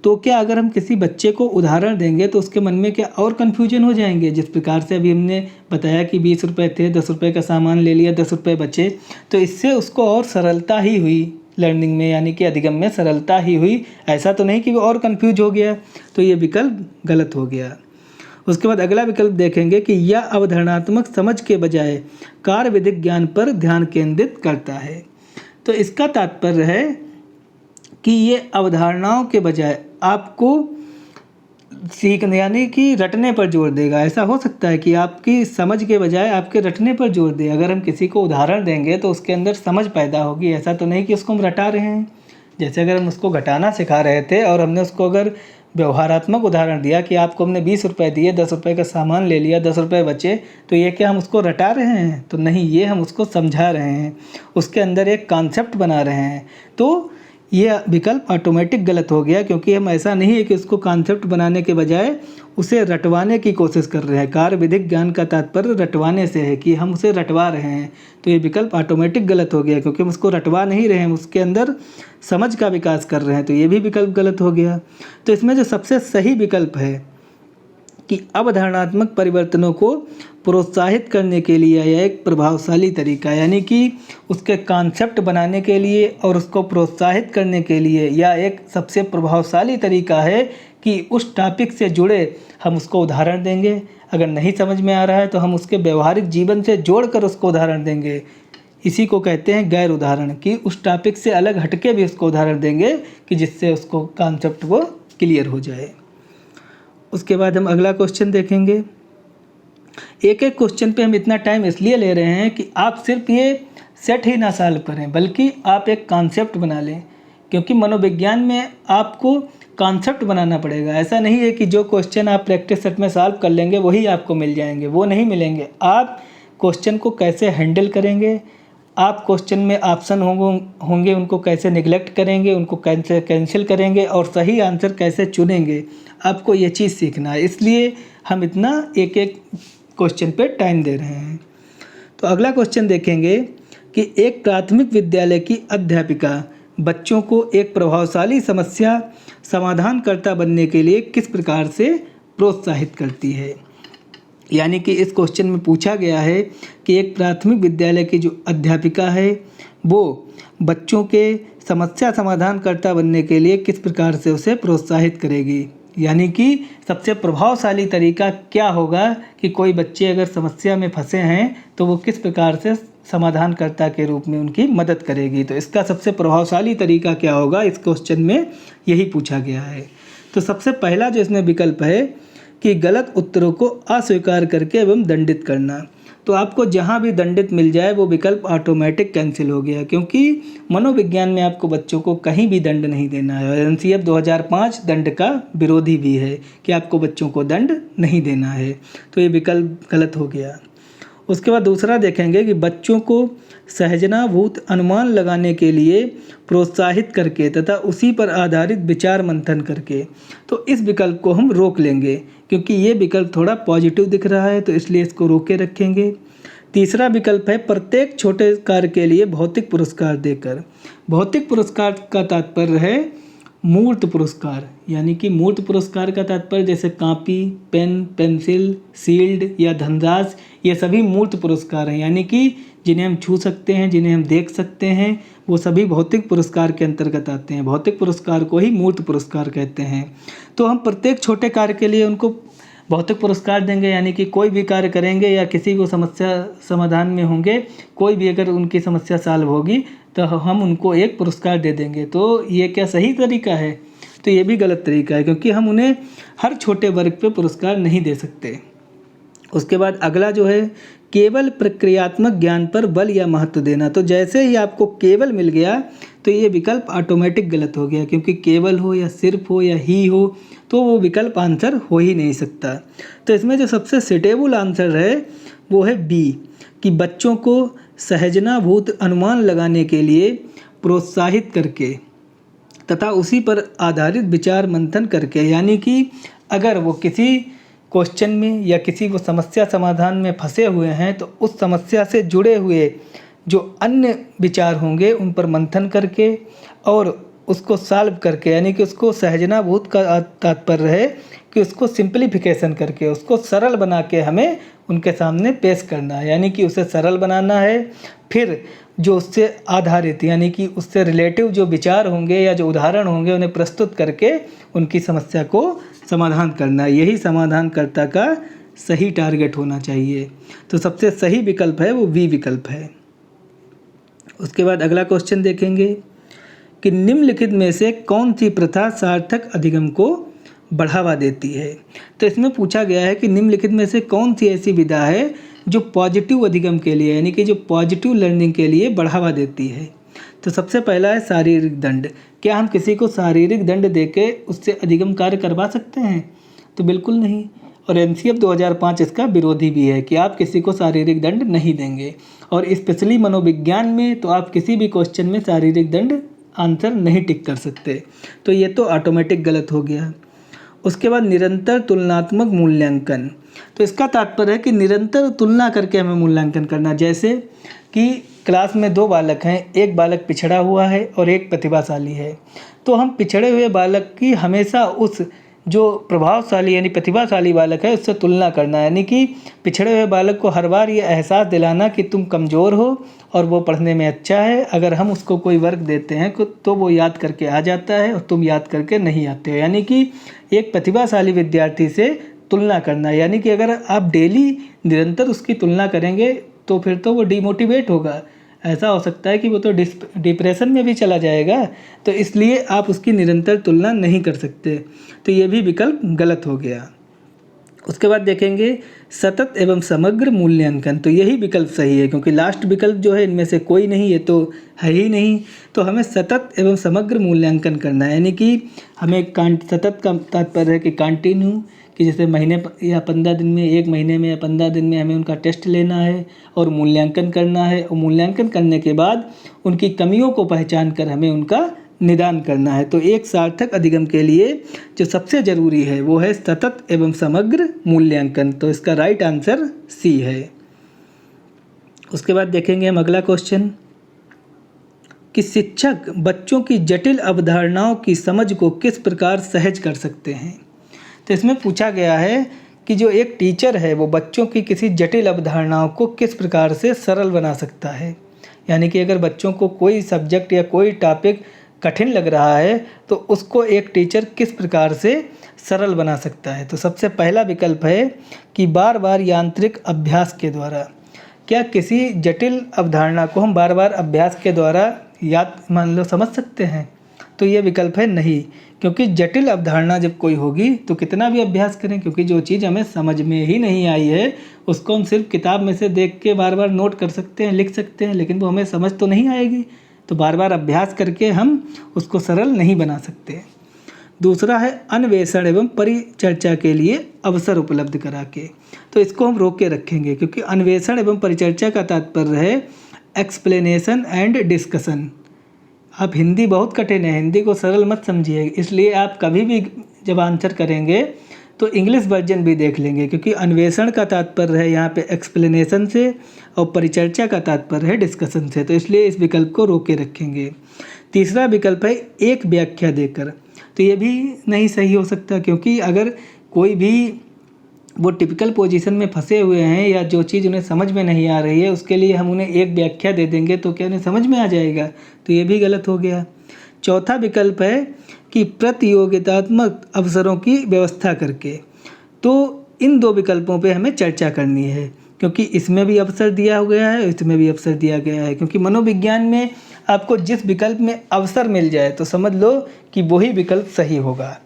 तो क्या अगर हम किसी बच्चे को उदाहरण देंगे तो उसके मन में क्या और कन्फ्यूजन हो जाएंगे। जिस प्रकार से अभी हमने बताया कि 20 रुपये थे, 10 रुपये का सामान ले लिया, 10 रुपये बचे, तो इससे उसको और सरलता ही हुई लर्निंग में, यानी कि अधिगम में सरलता ही हुई। ऐसा तो नहीं कि वो और कन्फ्यूज हो गया। तो ये विकल्प गलत हो गया। उसके बाद अगला विकल्प देखेंगे कि यह अवधारणात्मक समझ के बजाय कार्यविधिक ज्ञान पर ध्यान केंद्रित करता है। तो इसका तात्पर्य है कि ये अवधारणाओं के बजाय आपको सीखने यानी कि रटने पर जोर देगा। ऐसा हो सकता है कि आपकी समझ के बजाय आपके रटने पर जोर दे। अगर हम किसी को उदाहरण देंगे तो उसके अंदर समझ पैदा होगी। ऐसा तो नहीं कि उसको हम रटा रहे हैं। जैसे अगर हम उसको घटाना सिखा रहे थे और हमने उसको अगर व्यवहारात्मक उदाहरण दिया कि आपको हमने 20 रुपये दिए, 10 रुपये का सामान ले लिया, 10 रुपये बचे, तो ये क्या हम उसको रटा रहे हैं? तो नहीं, ये हम उसको समझा रहे हैं, उसके अंदर एक कॉन्सेप्ट बना रहे हैं। तो ये विकल्प ऑटोमेटिक गलत हो गया, क्योंकि हम ऐसा नहीं है कि उसको कॉन्सेप्ट बनाने के बजाय उसे रटवाने की कोशिश कर रहे हैं। कार्यविधिक ज्ञान का तात्पर्य रटवाने से है कि हम उसे रटवा रहे हैं। तो ये विकल्प ऑटोमेटिक गलत हो गया, क्योंकि हम उसको रटवा नहीं रहे हैं, उसके अंदर समझ का विकास कर रहे हैं। तो ये भी विकल्प गलत हो गया। तो इसमें जो सबसे सही विकल्प है कि अवधारणात्मक परिवर्तनों को प्रोत्साहित करने के लिए यह एक प्रभावशाली तरीका, यानी कि उसके कॉन्सेप्ट बनाने के लिए और उसको प्रोत्साहित करने के लिए यह एक सबसे प्रभावशाली तरीका है कि उस टॉपिक से जुड़े हम उसको उदाहरण देंगे। अगर नहीं समझ में आ रहा है तो हम उसके व्यवहारिक जीवन से जोड़कर उसको उदाहरण देंगे। इसी को कहते हैं गैर उदाहरण, कि उस टॉपिक से अलग हटके भी उसको उदाहरण देंगे कि जिससे उसको कॉन्सेप्ट वो क्लियर हो जाए। उसके बाद हम अगला क्वेश्चन देखेंगे। एक एक क्वेश्चन पे हम इतना टाइम इसलिए ले रहे हैं कि आप सिर्फ ये सेट ही ना सॉल्व करें, बल्कि आप एक कॉन्सेप्ट बना लें, क्योंकि मनोविज्ञान में आपको कॉन्सेप्ट बनाना पड़ेगा। ऐसा नहीं है कि जो क्वेश्चन आप प्रैक्टिस सेट में सॉल्व कर लेंगे वही आपको मिल जाएंगे, वो नहीं मिलेंगे। आप क्वेश्चन को कैसे हैंडल करेंगे, आप क्वेश्चन में ऑप्शन होंगे उनको कैसे निगलेक्ट करेंगे, उनको कैसे कैंसिल करेंगे और सही आंसर कैसे चुनेंगे, आपको ये चीज़ सीखना है। इसलिए हम इतना एक एक क्वेश्चन पे टाइम दे रहे हैं। तो अगला क्वेश्चन देखेंगे कि एक प्राथमिक विद्यालय की अध्यापिका बच्चों को एक प्रभावशाली समस्या समाधानकर्ता बनने के लिए किस प्रकार से प्रोत्साहित करती है। यानी कि इस क्वेश्चन में पूछा गया है कि एक प्राथमिक विद्यालय की जो अध्यापिका है वो बच्चों के समस्या समाधानकर्ता बनने के लिए किस प्रकार से उसे प्रोत्साहित करेगी। यानी कि सबसे प्रभावशाली तरीका क्या होगा कि कोई बच्चे अगर समस्या में फंसे हैं तो वो किस प्रकार से समाधानकर्ता के रूप में उनकी मदद करेगी। तो इसका सबसे प्रभावशाली तरीका क्या होगा, इस क्वेश्चन में यही पूछा गया है। तो सबसे पहला जो इसमें विकल्प है कि गलत उत्तरों को अस्वीकार करके एवं दंडित करना। तो आपको जहाँ भी दंडित मिल जाए वो विकल्प ऑटोमेटिक कैंसिल हो गया, क्योंकि मनोविज्ञान में आपको बच्चों को कहीं भी दंड नहीं देना है। और एनसीएफ 2005 दंड का विरोधी भी है कि आपको बच्चों को दंड नहीं देना है। तो ये विकल्प गलत हो गया। उसके बाद दूसरा देखेंगे कि बच्चों को सहजनाभूत अनुमान लगाने के लिए प्रोत्साहित करके तथा उसी पर आधारित विचार मंथन करके। तो इस विकल्प को हम रोक लेंगे, क्योंकि ये विकल्प थोड़ा पॉजिटिव दिख रहा है, तो इसलिए इसको रोके रखेंगे। तीसरा विकल्प है प्रत्येक छोटे कार्य के लिए भौतिक पुरस्कार देकर। भौतिक पुरस्कार का तात्पर्य है मूर्त पुरस्कार, यानी कि मूर्त पुरस्कार का तात्पर्य जैसे कॉपी, पेन, पेंसिल, शील्ड या धनराशि, ये सभी मूर्त पुरस्कार हैं, यानी कि जिन्हें हम छू सकते हैं, जिन्हें हम देख सकते हैं, वो सभी भौतिक पुरस्कार के अंतर्गत आते हैं। भौतिक पुरस्कार को ही मूर्त पुरस्कार कहते हैं। तो हम प्रत्येक छोटे कार्य के लिए उनको भौतिक पुरस्कार देंगे, यानी कि कोई भी कार्य करेंगे या किसी को समस्या समाधान में होंगे, कोई भी अगर उनकी समस्या सॉल्व होगी तो हम उनको एक पुरस्कार दे देंगे। तो ये क्या सही तरीका है? तो ये भी गलत तरीका है, क्योंकि हम उन्हें हर छोटे वर्ग पे पुरस्कार नहीं दे सकते। उसके बाद अगला जो है केवल प्रक्रियात्मक ज्ञान पर बल या महत्व देना। तो जैसे ही आपको केवल मिल गया तो ये विकल्प ऑटोमेटिक गलत हो गया, क्योंकि केवल हो या सिर्फ हो या ही हो तो वो विकल्प आंसर हो ही नहीं सकता। तो इसमें जो सबसे सुटेबल आंसर है वो है बी, कि बच्चों को सहजनाभूत अनुमान लगाने के लिए प्रोत्साहित करके तथा उसी पर आधारित विचार मंथन करके। यानी कि अगर वो किसी क्वेश्चन में या किसी को समस्या समाधान में फंसे हुए हैं तो उस समस्या से जुड़े हुए जो अन्य विचार होंगे उन पर मंथन करके और उसको सॉल्व करके, यानी कि उसको सहजनाभूत का तात्पर्य है कि उसको सिंप्लीफिकेशन करके, उसको सरल बना के हमें उनके सामने पेश करना है। यानी कि उसे सरल बनाना है, फिर जो उससे आधारित यानी कि उससे रिलेटिव जो विचार होंगे या जो उदाहरण होंगे उन्हें प्रस्तुत करके उनकी समस्या को समाधान करना है। यही समाधानकर्ता का सही टारगेट होना चाहिए। तो सबसे सही विकल्प है वो बी विकल्प है। उसके बाद अगला क्वेश्चन देखेंगे कि निम्नलिखित में से कौन सी प्रथा सार्थक अधिगम को बढ़ावा देती है। तो इसमें पूछा गया है कि निम्नलिखित में से कौन सी ऐसी विधा है जो पॉजिटिव अधिगम के लिए, यानी कि जो पॉजिटिव लर्निंग के लिए बढ़ावा देती है। तो सबसे पहला है शारीरिक दंड। क्या हम किसी को शारीरिक दंड देके उससे अधिगम कार्य करवा सकते हैं? तो बिल्कुल नहीं। और एनसीएफ 2005 इसका विरोधी भी है कि आप किसी को शारीरिक दंड नहीं देंगे। और स्पेशली मनोविज्ञान में तो आप किसी भी क्वेश्चन में शारीरिक दंड आंसर नहीं टिक कर सकते। तो ये तो ऑटोमेटिक गलत हो गया। उसके बाद निरंतर तुलनात्मक मूल्यांकन। तो इसका तात्पर्य है कि निरंतर तुलना करके हमें मूल्यांकन करना। जैसे कि क्लास में दो बालक हैं, एक बालक पिछड़ा हुआ है और एक प्रतिभाशाली है, तो हम पिछड़े हुए बालक की हमेशा उस जो प्रभावशाली यानी प्रतिभाशाली बालक है उससे तुलना करना, यानी कि पिछड़े हुए बालक को हर बार ये एहसास दिलाना कि तुम कमज़ोर हो और वो पढ़ने में अच्छा है। अगर हम उसको कोई वर्क देते हैं तो वो याद करके आ जाता है और तुम याद करके नहीं आते हो। यानी कि एक प्रतिभाशाली विद्यार्थी से तुलना करना, यानी कि अगर आप डेली निरंतर उसकी तुलना करेंगे तो फिर तो वो डिमोटिवेट होगा। ऐसा हो सकता है कि वो तो डिप्रेशन में भी चला जाएगा। तो इसलिए आप उसकी निरंतर तुलना नहीं कर सकते। तो ये भी विकल्प गलत हो गया। उसके बाद देखेंगे सतत एवं समग्र मूल्यांकन। तो यही विकल्प सही है, क्योंकि लास्ट विकल्प जो है इनमें से कोई नहीं, ये तो है ही नहीं। तो हमें सतत एवं समग्र मूल्यांकन करना है, यानी कि हमें सतत का तात्पर्य है कि कंटिन्यू, कि जैसे महीने या 15 दिन में, 1 महीने में या 15 दिन में हमें उनका टेस्ट लेना है और मूल्यांकन करना है। और मूल्यांकन करने के बाद उनकी कमियों को पहचान कर हमें उनका निदान करना है। तो एक सार्थक अधिगम के लिए जो सबसे ज़रूरी है वो है सतत एवं समग्र मूल्यांकन। तो इसका राइट आंसर सी है। उसके बाद देखेंगे हम अगला क्वेश्चन कि शिक्षक बच्चों की जटिल अवधारणाओं की समझ को किस प्रकार सहज कर सकते हैं। तो इसमें पूछा गया है कि जो एक टीचर है वो बच्चों की किसी जटिल अवधारणाओं को किस प्रकार से सरल बना सकता है। यानी कि अगर बच्चों को कोई सब्जेक्ट या कोई टॉपिक कठिन लग रहा है तो उसको एक टीचर किस प्रकार से सरल बना सकता है। तो सबसे पहला विकल्प है कि बार बार यांत्रिक अभ्यास के द्वारा। क्या किसी जटिल अवधारणा को हम बार बार अभ्यास के द्वारा याद मान लो समझ सकते हैं? तो ये विकल्प है नहीं, क्योंकि जटिल अवधारणा जब कोई होगी तो कितना भी अभ्यास करें, क्योंकि जो चीज़ हमें समझ में ही नहीं आई है उसको हम सिर्फ किताब में से देख के बार बार नोट कर सकते हैं, लिख सकते हैं, लेकिन वो हमें समझ तो नहीं आएगी। तो बार बार अभ्यास करके हम उसको सरल नहीं बना सकते। दूसरा है अन्वेषण एवं परिचर्चा के लिए अवसर उपलब्ध करा के। तो इसको हम रोक के रखेंगे, क्योंकि अन्वेषण एवं परिचर्चा का तात्पर्य है एक्सप्लेनेशन एंड डिस्कशन। आप हिंदी बहुत कठिन है, हिंदी को सरल मत समझिए, इसलिए आप कभी भी जब आंसर करेंगे तो इंग्लिश वर्जन भी देख लेंगे, क्योंकि अन्वेषण का तात्पर्य है यहाँ पे एक्सप्लेनेशन से और परिचर्चा का तात्पर्य है डिस्कशन से। तो इसलिए इस विकल्प को रोक के रखेंगे। तीसरा विकल्प है एक व्याख्या देकर। तो ये भी नहीं सही हो सकता, क्योंकि अगर कोई भी वो टिपिकल पोजीशन में फंसे हुए हैं या जो चीज़ उन्हें समझ में नहीं आ रही है उसके लिए हम उन्हें एक व्याख्या दे देंगे तो क्या उन्हें समझ में आ जाएगा? तो ये भी गलत हो गया। चौथा विकल्प है कि प्रतियोगितात्मक अवसरों की व्यवस्था करके। तो इन दो विकल्पों पे हमें चर्चा करनी है, क्योंकि इसमें भी अवसर दिया गया है, इसमें भी अवसर दिया गया है। क्योंकि मनोविज्ञान में आपको जिस विकल्प में अवसर मिल जाए तो समझ लो कि वही विकल्प सही होगा।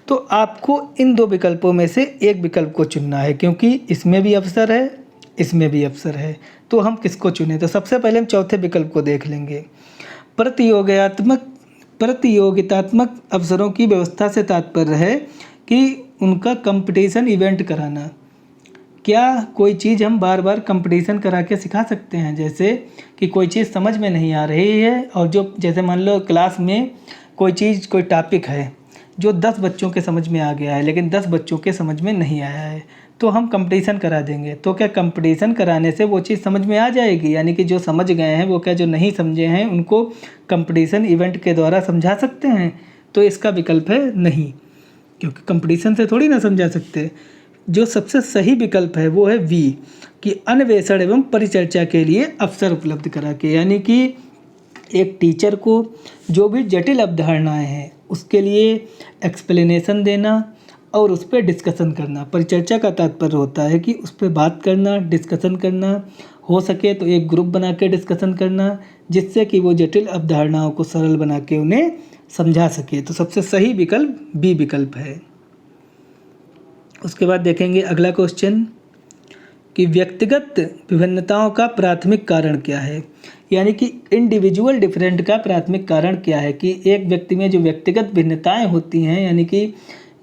तो आपको इन दो विकल्पों में से एक विकल्प को चुनना है, क्योंकि इसमें भी अवसर है, इसमें भी अवसर है। तो हम किसको चुनें? तो सबसे पहले हम चौथे विकल्प को देख लेंगे। प्रतियोगितात्मक अवसरों की व्यवस्था से तात्पर्य है कि उनका कंपटीशन इवेंट कराना। क्या कोई चीज़ हम बार बार कंपटीशन करा के सिखा सकते हैं? जैसे कि कोई चीज़ समझ में नहीं आ रही है और जो जैसे मान लो क्लास में कोई चीज़, कोई टॉपिक है जो 10 बच्चों के समझ में आ गया है लेकिन 10 बच्चों के समझ में नहीं आया है, तो हम कंपटीशन करा देंगे। तो क्या कंपटीशन कराने से वो चीज़ समझ में आ जाएगी? यानी कि जो समझ गए हैं वो क्या जो नहीं समझे हैं उनको कंपटीशन इवेंट के द्वारा समझा सकते हैं? तो इसका विकल्प है नहीं, क्योंकि कंपटीशन से थोड़ी ना समझा सकते। जो सबसे सही विकल्प है वो है वी, कि अन्वेषण एवं परिचर्चा के लिए अवसर उपलब्ध करा के। यानी कि एक टीचर को जो भी जटिल अवधारणाएं हैं उसके लिए एक्सप्लेनेशन देना और उस पर डिस्कशन करना। परिचर्चा का तात्पर्य होता है कि उस पर बात करना, डिस्कशन करना, हो सके तो एक ग्रुप बना के डिस्कशन करना, जिससे कि वो जटिल अवधारणाओं को सरल बना के उन्हें समझा सके। तो सबसे सही विकल्प बी विकल्प है। उसके बाद देखेंगे अगला क्वेश्चन कि व्यक्तिगत विभिन्नताओं का प्राथमिक कारण क्या है। यानी कि इंडिविजुअल डिफरेंट का प्राथमिक कारण क्या है, कि एक व्यक्ति में जो व्यक्तिगत भिन्नताएं होती हैं, यानी कि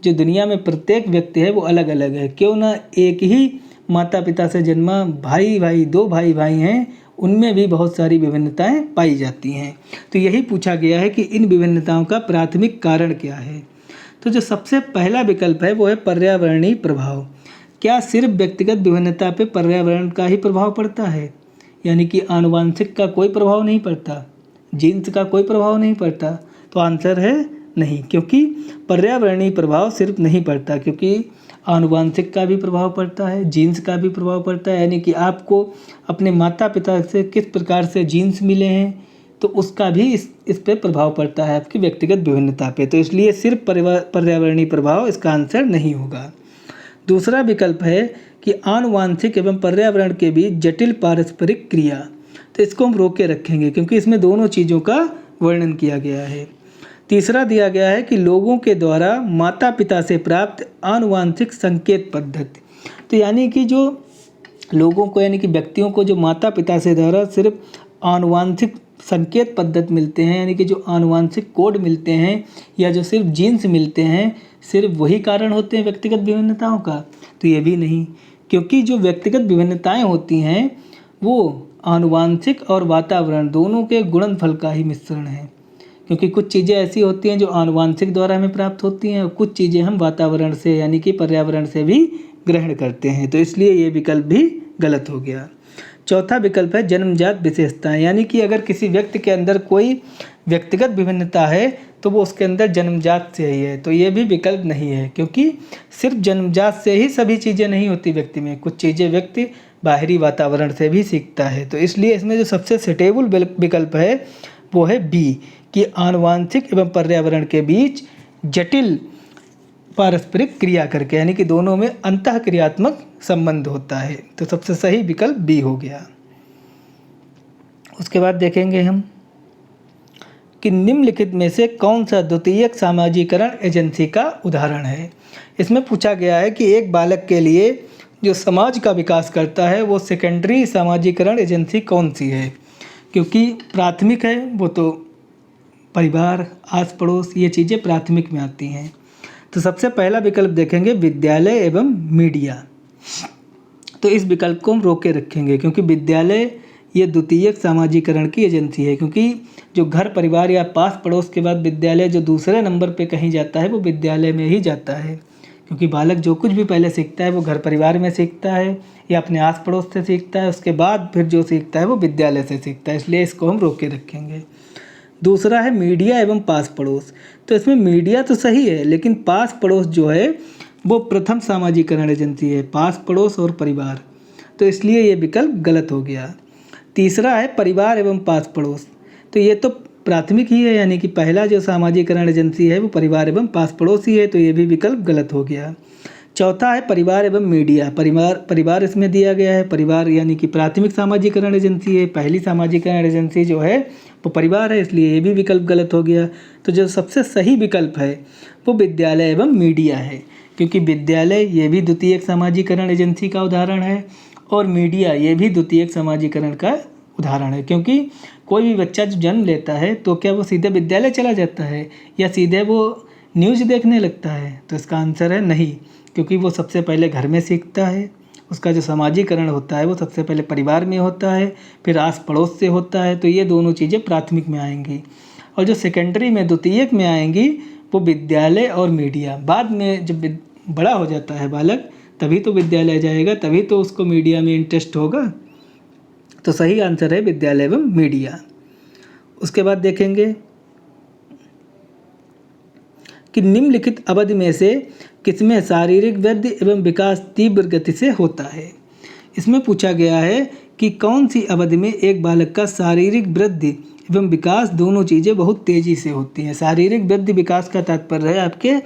जो दुनिया में प्रत्येक व्यक्ति है वो अलग अलग है। क्यों ना एक ही माता पिता से जन्मा भाई दो भाई हैं, उनमें भी बहुत सारी विभिन्नताएं पाई जाती हैं। तो यही पूछा गया है कि इन विभिन्नताओं का प्राथमिक कारण क्या है। तो जो सबसे पहला विकल्प है वो है पर्यावरणीय प्रभाव। क्या सिर्फ व्यक्तिगत विभिन्नता पे पर्यावरण का ही प्रभाव पड़ता है? यानी कि आनुवांशिक का कोई प्रभाव नहीं पड़ता, जीन्स का कोई प्रभाव नहीं पड़ता? तो आंसर है नहीं, क्योंकि पर्यावरणीय प्रभाव सिर्फ नहीं पड़ता, क्योंकि आनुवांशिक का भी प्रभाव पड़ता है, जीन्स का भी प्रभाव पड़ता है, यानी कि आपको अपने माता पिता से किस प्रकार से जीन्स मिले हैं तो उसका भी इस पे प्रभाव पड़ता है आपकी व्यक्तिगत विभिन्नता पे। तो इसलिए सिर्फ पर्यावरणीय प्रभाव इसका आंसर नहीं होगा। दूसरा विकल्प है कि आनुवांशिक एवं पर्यावरण के बीच जटिल पारस्परिक क्रिया। तो इसको हम रोक के रखेंगे क्योंकि इसमें दोनों चीज़ों का वर्णन किया गया है। तीसरा दिया गया है कि लोगों के द्वारा माता पिता से प्राप्त आनुवांशिक संकेत पद्धति। तो यानी कि जो लोगों को यानी कि व्यक्तियों को जो माता पिता से द्वारा सिर्फ आनुवांशिक संकेत पद्धति मिलते हैं, यानी कि जो आनुवांशिक कोड मिलते हैं या जो सिर्फ जीन्स मिलते हैं, सिर्फ वही कारण होते हैं व्यक्तिगत विभिन्नताओं का? तो ये भी नहीं, क्योंकि जो व्यक्तिगत विभिन्नताएं होती हैं वो आनुवांशिक और वातावरण दोनों के गुणनफल का ही मिश्रण है। क्योंकि कुछ चीज़ें ऐसी होती हैं जो आनुवांशिक द्वारा हमें प्राप्त होती हैं और कुछ चीज़ें हम वातावरण से यानी कि पर्यावरण से भी ग्रहण करते हैं। तो इसलिए ये विकल्प भी गलत हो गया। चौथा विकल्प है जन्मजात विशेषताएं, यानी कि अगर किसी व्यक्ति के अंदर कोई व्यक्तिगत विभिन्नता है तो वो उसके अंदर जन्मजात से ही है। तो ये भी विकल्प नहीं है, क्योंकि सिर्फ जन्मजात से ही सभी चीज़ें नहीं होती व्यक्ति में, कुछ चीज़ें व्यक्ति बाहरी वातावरण से भी सीखता है। तो इसलिए इसमें जो सबसे सुटेबल विकल्प है वो है बी, कि आनुवांशिक एवं पर्यावरण के बीच जटिल पारस्परिक क्रिया करके, यानी कि दोनों में अंतःक्रियात्मक संबंध होता है। तो सबसे सही विकल्प बी हो गया। उसके बाद देखेंगे हम कि निम्नलिखित में से कौन सा द्वितीयक सामाजिकरण एजेंसी का उदाहरण है। इसमें पूछा गया है कि एक बालक के लिए जो समाज का विकास करता है वो सेकेंडरी सामाजिकरण एजेंसी कौन सी है, क्योंकि प्राथमिक है वो तो परिवार, आस पड़ोस, ये चीज़ें प्राथमिक में आती हैं। तो सबसे पहला विकल्प देखेंगे विद्यालय एवं मीडिया। तो इस विकल्प को हम रोक के रखेंगे क्योंकि विद्यालय ये द्वितीयक सामाजिकरण की एजेंसी है, क्योंकि जो घर परिवार या पास पड़ोस के बाद विद्यालय जो दूसरे नंबर पे कहीं जाता है वो विद्यालय में ही जाता है, क्योंकि बालक जो कुछ भी पहले सीखता है वो घर परिवार में सीखता है या अपने आस पड़ोस से सीखता है, उसके बाद फिर जो सीखता है वो विद्यालय से सीखता है, इसलिए इसको हम रोक के रखेंगे। दूसरा है मीडिया एवं पास पड़ोस। तो इसमें मीडिया तो सही है, लेकिन पास पड़ोस जो है वो प्रथम सामाजिकरण एजेंसी है, पास पड़ोस और परिवार, तो इसलिए ये विकल्प गलत हो गया। तीसरा है परिवार एवं पास पड़ोस। तो ये तो प्राथमिक ही है, यानी कि पहला जो सामाजिकरण एजेंसी है वो परिवार एवं पास पड़ोस ही है, तो ये भी विकल्प गलत हो गया। चौथा है परिवार एवं मीडिया। परिवार इसमें दिया गया है, परिवार यानी कि प्राथमिक सामाजिकरण एजेंसी है, पहली सामाजिकरण एजेंसी जो है वो परिवार है, इसलिए ये भी विकल्प गलत हो गया। तो जो सबसे सही विकल्प है वो विद्यालय एवं मीडिया है, क्योंकि विद्यालय ये भी द्वितीयक सामाजिकरण एजेंसी का उदाहरण है और मीडिया ये भी द्वितीयक सामाजिकरण का उदाहरण है। क्योंकि कोई भी बच्चा जो जन्म लेता है तो क्या वो सीधे विद्यालय चला जाता है या सीधे वो न्यूज़ देखने लगता है? तो इसका आंसर है नहीं, क्योंकि वो सबसे पहले घर में सीखता है, उसका जो सामाजिकरण होता है वो सबसे पहले परिवार में होता है, फिर आस पड़ोस से होता है। तो ये दोनों चीज़ें प्राथमिक में आएंगी और जो सेकेंडरी में द्वितीयक में आएंगी वो विद्यालय और मीडिया। बाद में जब बड़ा हो जाता है बालक तभी तो विद्यालय जाएगा, तभी तो उसको मीडिया में इंटरेस्ट होगा। तो सही आंसर है विद्यालय एवं मीडिया। उसके बाद देखेंगे कि निम्नलिखित अवधि में से किसमें शारीरिक वृद्धि एवं विकास तीव्र गति से होता है। इसमें पूछा गया है कि कौन सी अवधि में एक बालक का शारीरिक वृद्धि एवं विकास दोनों चीज़ें बहुत तेज़ी से होती हैं। शारीरिक वृद्धि विकास का तात्पर्य है आपके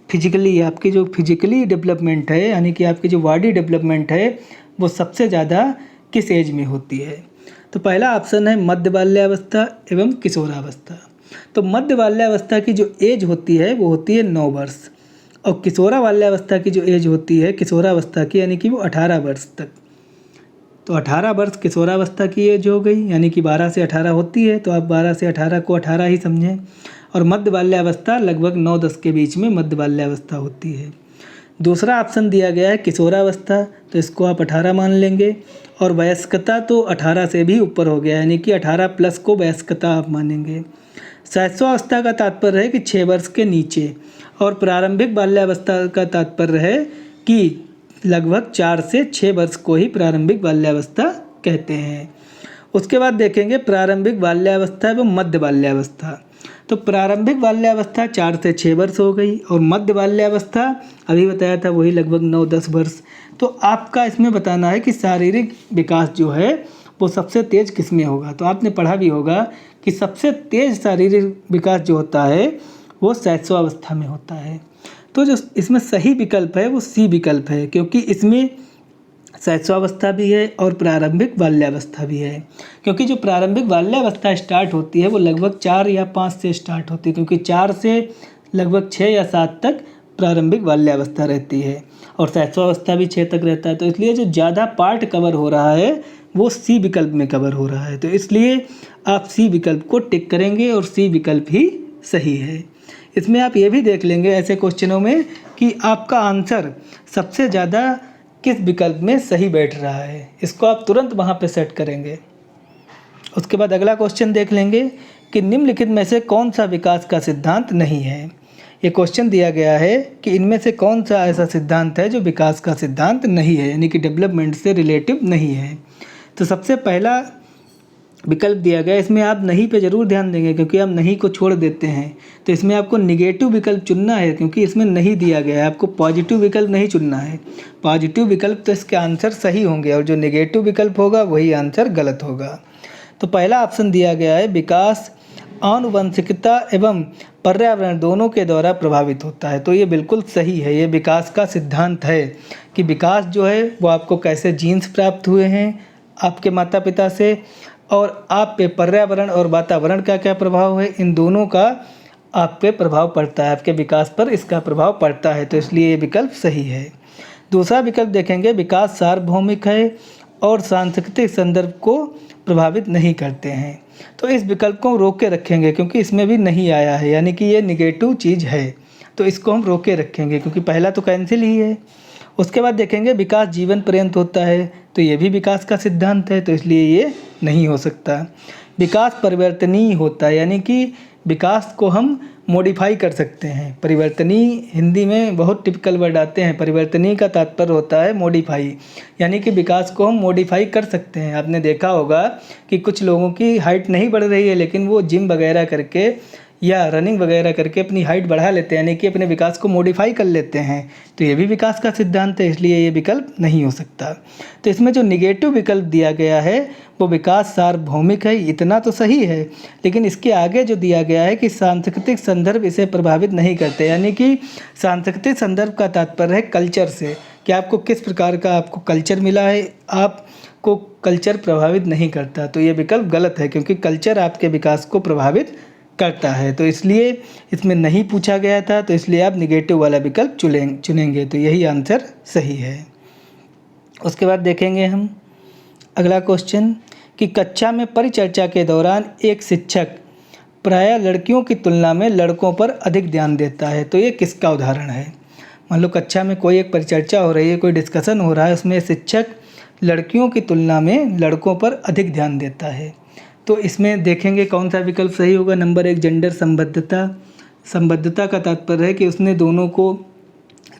फिजिकली, आपकी जो फिजिकली डेवलपमेंट है, यानी कि आपकी जो बॉडी डेवलपमेंट है वो सबसे ज़्यादा किस एज में होती है। तो पहला ऑप्शन है मध्य बाल्यावस्था एवं किशोरावस्था। तो मध्य बाल्यावस्था की जो एज होती है वो होती है 9 वर्ष और किशोरा बाल्यावस्था की जो एज होती है किशोरावस्था की, यानी कि वो 18 वर्ष तक। तो 18 वर्ष किशोरावस्था की एज हो गई, यानी कि 12 से 18 होती है, तो आप 12 से 18 को 18 ही समझें। और मध्य बाल्यावस्था लगभग 9-10 के बीच में मध्य बाल्यावस्था होती है। दूसरा ऑप्शन दिया गया है किशोरावस्था, तो इसको आप 18 मान लेंगे और वयस्कता तो 18 से भी ऊपर हो गया, यानी कि 18 प्लस को वयस्कता आप मानेंगे। शैशवावस्था का तात्पर्य है कि 6 वर्ष के नीचे और प्रारंभिक बाल्यावस्था का तात्पर्य है कि लगभग 4 से 6 वर्ष को ही प्रारंभिक बाल्यावस्था कहते हैं। उसके बाद देखेंगे प्रारंभिक बाल्यावस्था एवं मध्य बाल्यावस्था। तो प्रारंभिक बाल्यावस्था 4 से 6 वर्ष हो गई और मध्य बाल्यावस्था अभी बताया था वही लगभग 9-10 वर्ष। तो आपका इसमें बताना है कि शारीरिक विकास जो है वो सबसे तेज़ किस में होगा। तो आपने पढ़ा भी होगा कि सबसे तेज़ शारीरिक विकास जो होता है वो शैशवावस्था में होता है। तो जो इसमें सही विकल्प है वो सी विकल्प है, क्योंकि इसमें शैशवावस्था भी है और प्रारंभिक बाल्यावस्था भी है। क्योंकि जो प्रारंभिक बाल्यावस्था स्टार्ट होती है वो लगभग 4 या 5 से स्टार्ट होती है, क्योंकि 4 से लगभग 6 या 7 तक प्रारंभिक बाल्यावस्था रहती है और शैशवावस्था भी 6 तक रहता है। तो इसलिए जो ज़्यादा पार्ट कवर हो रहा है वो सी विकल्प में कवर हो रहा है। तो इसलिए आप सी विकल्प को टिक करेंगे और सी विकल्प ही सही है। इसमें आप ये भी देख लेंगे ऐसे क्वेश्चनों में कि आपका आंसर सबसे ज़्यादा किस विकल्प में सही बैठ रहा है, इसको आप तुरंत वहाँ पे सेट करेंगे। उसके बाद अगला क्वेश्चन देख लेंगे कि निम्नलिखित में से कौन सा विकास का सिद्धांत नहीं है। ये क्वेश्चन दिया गया है कि इनमें से कौन सा ऐसा सिद्धांत है जो विकास का सिद्धांत नहीं है, यानी कि डेवलपमेंट से रिलेटिव नहीं है। तो सबसे पहला विकल्प दिया गया, इसमें आप नहीं पे ज़रूर ध्यान देंगे क्योंकि आप नहीं को छोड़ देते हैं। तो इसमें आपको निगेटिव विकल्प चुनना है क्योंकि इसमें नहीं दिया गया है। आपको पॉजिटिव विकल्प नहीं चुनना है। पॉजिटिव विकल्प तो इसके आंसर सही होंगे और जो निगेटिव विकल्प होगा वही आंसर गलत होगा। तो पहला ऑप्शन दिया गया है विकास आनुवंशिकता एवं पर्यावरण दोनों के द्वारा प्रभावित होता है। तो ये बिल्कुल सही है। ये विकास का सिद्धांत है कि विकास जो है वो आपको कैसे जीन्स प्राप्त हुए हैं आपके माता पिता से, और आप पे पर्यावरण और वातावरण का क्या प्रभाव है, इन दोनों का आप पे प्रभाव पड़ता है, आपके विकास पर इसका प्रभाव पड़ता है। तो इसलिए ये विकल्प सही है। दूसरा विकल्प देखेंगे, विकास सार्वभौमिक है और सांस्कृतिक संदर्भ को प्रभावित नहीं करते हैं। तो इस विकल्प को हम रोक के रखेंगे क्योंकि इसमें भी नहीं आया है, यानी कि ये निगेटिव चीज़ है। तो इसको हम रोक के रखेंगे क्योंकि पहला तो कैंसिल ही है। उसके बाद देखेंगे विकास जीवन पर्यंत होता है, तो ये भी विकास का सिद्धांत है, तो इसलिए ये नहीं हो सकता। विकास परिवर्तनीय होता है, यानी कि विकास को हम मॉडिफाई कर सकते हैं। परिवर्तनीय हिंदी में बहुत टिपिकल वर्ड आते हैं। परिवर्तनीय का तात्पर्य होता है मॉडिफाई, यानी कि विकास को हम मॉडिफाई कर सकते हैं। आपने देखा होगा कि कुछ लोगों की हाइट नहीं बढ़ रही है लेकिन वो जिम वगैरह करके या रनिंग वगैरह करके अपनी हाइट बढ़ा लेते हैं, यानी कि अपने विकास को मॉडिफाई कर लेते हैं। तो ये भी विकास का सिद्धांत है, इसलिए ये विकल्प नहीं हो सकता। तो इसमें जो निगेटिव विकल्प दिया गया है वो विकास सार्वभौमिक है, इतना तो सही है, लेकिन इसके आगे जो दिया गया है कि सांस्कृतिक संदर्भ इसे प्रभावित नहीं करते, यानी कि सांस्कृतिक संदर्भ का तात्पर्य है कल्चर से, कि आपको किस प्रकार का आपको कल्चर मिला है, आपको कल्चर प्रभावित नहीं करता। तो ये विकल्प गलत है क्योंकि कल्चर आपके विकास को प्रभावित करता है। तो इसलिए इसमें नहीं पूछा गया था, तो इसलिए आप निगेटिव वाला विकल्प चुनेंगे। तो यही आंसर सही है। उसके बाद देखेंगे हम अगला क्वेश्चन कि कक्षा में परिचर्चा के दौरान एक शिक्षक प्रायः लड़कियों की तुलना में लड़कों पर अधिक ध्यान देता है। तो ये किसका उदाहरण है। मान लो कक्षा में कोई एक परिचर्चा हो रही है, कोई डिस्कशन हो रहा है, उसमें शिक्षक लड़कियों की तुलना में लड़कों पर अधिक ध्यान देता है। तो इसमें देखेंगे कौन सा विकल्प सही होगा। नंबर 1 जेंडर संबद्धता। संबद्धता का तात्पर्य है कि उसने दोनों को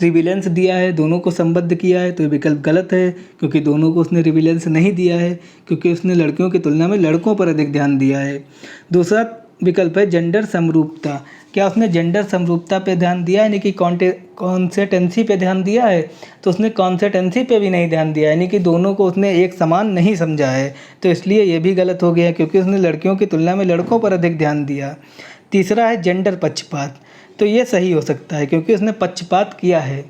रिविलेंस दिया है, दोनों को संबद्ध किया है। तो ये विकल्प गलत है क्योंकि दोनों को उसने रिविलेंस नहीं दिया है, क्योंकि उसने लड़कियों की तुलना में लड़कों पर अधिक ध्यान दिया है। दूसरा विकल्प है जेंडर समरूपता। क्या उसने जेंडर समरूपता पे ध्यान दिया है, यानी कि कॉन्सेटेंसी पे ध्यान दिया है। तो उसने कॉन्सेटेंसी पे भी नहीं ध्यान दिया, यानी कि दोनों को उसने एक समान नहीं समझा है। तो इसलिए ये भी गलत हो गया क्योंकि उसने लड़कियों की तुलना में लड़कों पर अधिक ध्यान दिया। तीसरा है जेंडर पक्षपात। तो ये सही हो सकता है क्योंकि उसने पक्षपात किया है।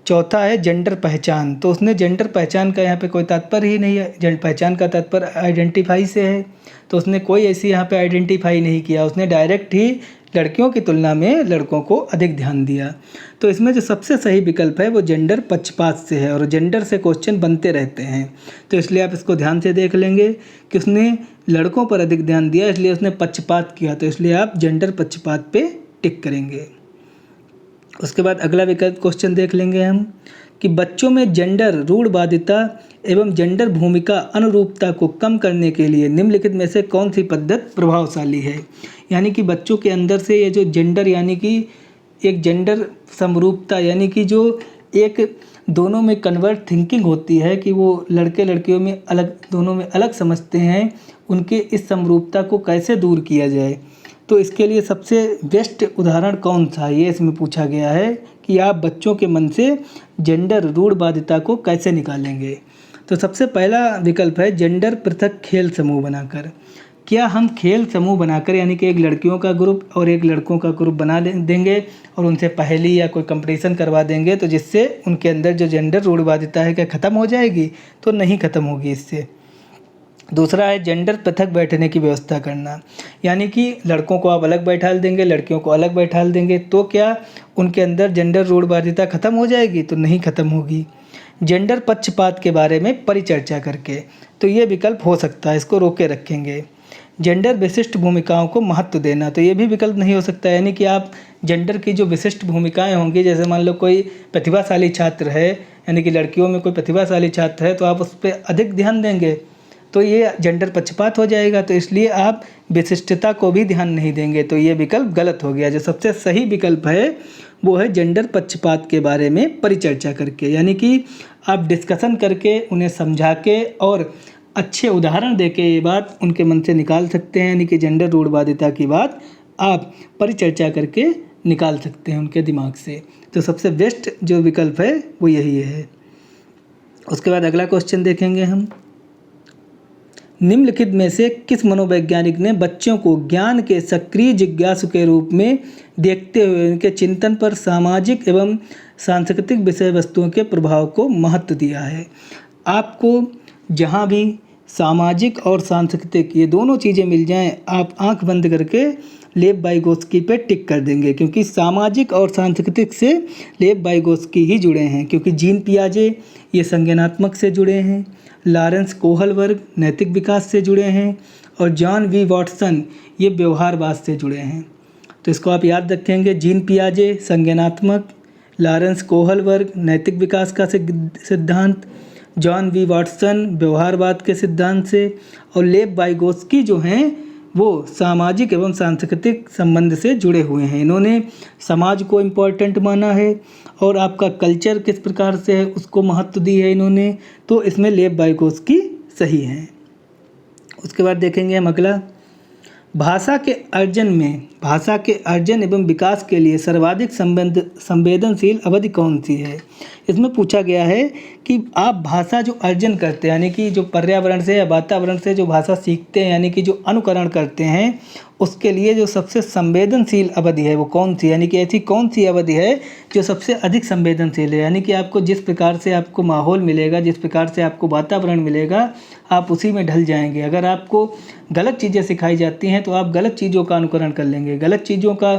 चौथा है जेंडर पहचान। तो उसने जेंडर पहचान का यहाँ पे कोई तात्पर्य ही नहीं है। जेंडर पहचान का तात्पर्य आइडेंटिफाई से है, तो उसने कोई ऐसी यहाँ पे आइडेंटिफाई नहीं किया। उसने डायरेक्ट ही लड़कियों की तुलना में लड़कों को अधिक ध्यान दिया। तो इसमें जो सबसे सही विकल्प है वो जेंडर पक्षपात से है, और जेंडर से क्वेश्चन बनते रहते हैं। तो इसलिए आप इसको ध्यान से देख लेंगे कि उसने लड़कों पर अधिक ध्यान दिया, इसलिए उसने पक्षपात किया। तो इसलिए आप जेंडर पक्षपात पे टिक करेंगे। उसके बाद अगला विकल्प क्वेश्चन देख लेंगे हम कि बच्चों में जेंडर रूढ़वादिता एवं जेंडर भूमिका अनुरूपता को कम करने के लिए निम्नलिखित में से कौन सी पद्धति प्रभावशाली है। यानी कि बच्चों के अंदर से ये जो जेंडर, यानी कि एक जेंडर समरूपता, यानी कि जो एक दोनों में कन्वर्ट थिंकिंग होती है कि वो लड़के लड़कियों में अलग, दोनों में अलग समझते हैं, उनके इस समरूपता को कैसे दूर किया जाए। तो इसके लिए सबसे बेस्ट उदाहरण कौन सा है, ये इसमें पूछा गया है कि आप बच्चों के मन से जेंडर रूढ़वादिता को कैसे निकालेंगे। तो सबसे पहला विकल्प है जेंडर पृथक खेल समूह बनाकर। क्या हम खेल समूह बनाकर यानी कि एक लड़कियों का ग्रुप और एक लड़कों का ग्रुप बना देंगे और उनसे पहेली या कोई कंपटीशन करवा देंगे, तो जिससे उनके अंदर जो जेंडर रूढ़वादिता है क्या ख़त्म हो जाएगी? तो नहीं ख़त्म होगी इससे। दूसरा है जेंडर पृथक बैठने की व्यवस्था करना, यानी कि लड़कों को आप अलग बैठाल देंगे, लड़कियों को अलग बैठाल देंगे, तो क्या उनके अंदर जेंडर रूढ़वादिता ख़त्म हो जाएगी? तो नहीं ख़त्म होगी। जेंडर पक्षपात के बारे में परिचर्चा करके, तो ये विकल्प हो सकता है, इसको रोके रखेंगे। जेंडर विशिष्ट भूमिकाओं को महत्व देना, तो ये भी विकल्प नहीं हो सकता, यानी कि आप जेंडर की जो विशिष्ट भूमिकाएं होंगी, जैसे मान लो कोई प्रतिभाशाली छात्र है, यानी कि लड़कियों में कोई प्रतिभाशाली छात्र है, तो आप उस पर अधिक ध्यान देंगे, तो ये जेंडर पक्षपात हो जाएगा। तो इसलिए आप विशिष्टता को भी ध्यान नहीं देंगे, तो ये विकल्प गलत हो गया। जो सबसे सही विकल्प है वो है जेंडर पक्षपात के बारे में परिचर्चा करके, यानी कि आप डिस्कशन करके उन्हें समझा के और अच्छे उदाहरण देके ये बात उनके मन से निकाल सकते हैं, यानी कि जेंडर रूढ़वादिता की बात आप परिचर्चा करके निकाल सकते हैं उनके दिमाग से। तो सबसे बेस्ट जो विकल्प है वो यही है। उसके बाद अगला क्वेश्चन देखेंगे हम। निम्नलिखित में से किस मनोवैज्ञानिक ने बच्चों को ज्ञान के सक्रिय जिज्ञासु के रूप में देखते हुए उनके चिंतन पर सामाजिक एवं सांस्कृतिक विषय वस्तुओं के प्रभाव को महत्व दिया है? आपको जहाँ भी सामाजिक और सांस्कृतिक ये दोनों चीज़ें मिल जाएं, आप आंख बंद करके लेव वाइगोत्स्की पे टिक कर देंगे, क्योंकि सामाजिक और सांस्कृतिक से लेव वाइगोत्स्की ही जुड़े हैं, क्योंकि जीन पियाजे ये संज्ञानात्मक से जुड़े हैं, लॉरेंस कोहलबर्ग नैतिक विकास से जुड़े हैं और जॉन वी वॉटसन ये व्यवहारवाद से जुड़े हैं। तो इसको आप याद रखेंगे, जीन पियाजे संज्ञानात्मक, लॉरेंस कोहलबर्ग नैतिक विकास का सिद्धांत, जॉन वी वॉटसन व्यवहारवाद के सिद्धांत से, और लेव वाइगोत्स्की जो हैं वो सामाजिक एवं सांस्कृतिक संबंध से जुड़े हुए हैं। इन्होंने समाज को इम्पोर्टेंट माना है और आपका कल्चर किस प्रकार से है उसको महत्व दी है इन्होंने, तो इसमें लेव वाइगोत्स्की सही हैं। उसके बाद देखेंगे हम अगला, भाषा के अर्जन एवं विकास के लिए सर्वाधिक संवेदनशील अवधि कौन सी है? इसमें पूछा गया है कि आप भाषा जो अर्जन करते हैं, यानी कि जो पर्यावरण से या वातावरण से जो भाषा सीखते हैं, यानी कि जो अनुकरण करते हैं, उसके लिए जो सबसे संवेदनशील अवधि है वो कौन सी, यानी कि ऐसी कौन सी अवधि है जो सबसे अधिक संवेदनशील है, यानी कि आपको जिस प्रकार से आपको माहौल मिलेगा, जिस प्रकार से आपको वातावरण मिलेगा, आप उसी में ढल जाएंगे। अगर आपको गलत चीज़ें सिखाई जाती हैं तो आप गलत चीज़ों का अनुकरण कर लेंगे, गलत चीज़ों का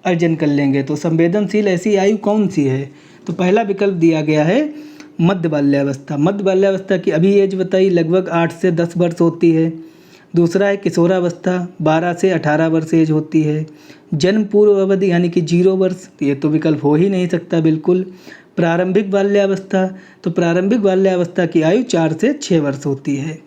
अर्जन कर लेंगे। तो संवेदनशील ऐसी आयु कौन सी है? तो पहला विकल्प दिया गया है मध्य बाल्यावस्था। मध्य बाल्यावस्था की अभी एज बताई लगभग 8 से 10 वर्ष होती है। दूसरा है किशोरावस्था, 12 से 18 वर्ष एज होती है। जन्म पूर्व अवधि यानी कि 0 वर्ष, ये तो विकल्प हो ही नहीं सकता बिल्कुल। प्रारंभिक बाल्यावस्था, तो प्रारंभिक बाल्यावस्था की आयु 4 से 6 वर्ष होती है।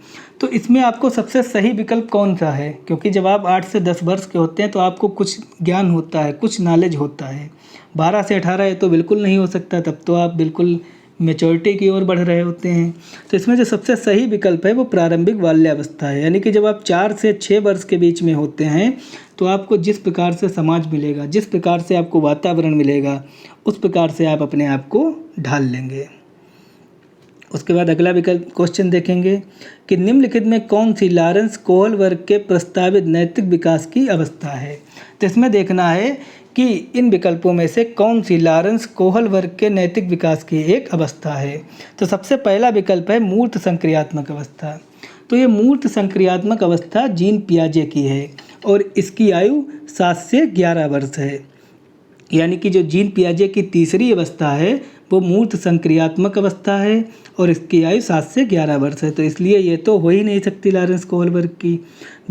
तो इसमें आपको सबसे सही विकल्प कौन सा है? क्योंकि जब आप 8 से 10 वर्ष के होते हैं तो आपको कुछ ज्ञान होता है, कुछ नॉलेज होता है। 12 से 18 ये तो बिल्कुल नहीं हो सकता, तब तो आप बिल्कुल मेच्योरिटी की ओर बढ़ रहे होते हैं। तो इसमें जो सबसे सही विकल्प है वो प्रारंभिक बाल्यावस्था है, यानी कि जब आप 4 से 6 वर्ष के बीच में होते हैं तो आपको जिस प्रकार से समाज मिलेगा, जिस प्रकार से आपको वातावरण मिलेगा, उस प्रकार से आप अपने आप को ढाल लेंगे। उसके बाद अगला विकल्प क्वेश्चन देखेंगे कि निम्नलिखित में कौन सी लॉरेंस कोहलबर्ग के प्रस्तावित नैतिक विकास की अवस्था है? तो इसमें देखना है कि इन विकल्पों में से कौन सी लॉरेंस कोहलबर्ग के नैतिक विकास की एक अवस्था है। तो सबसे पहला विकल्प है मूर्त संक्रियात्मक अवस्था। तो ये मूर्त संक्रियात्मक अवस्था जीन पियाजे की है और इसकी आयु 7 से 11 वर्ष है, यानी कि जो जीन पियाजे की तीसरी अवस्था है वो मूर्त संक्रियात्मक अवस्था है और इसकी आयु 7 से 11 वर्ष है। तो इसलिए ये तो हो ही नहीं सकती लॉरेंस कोहलबर्ग की।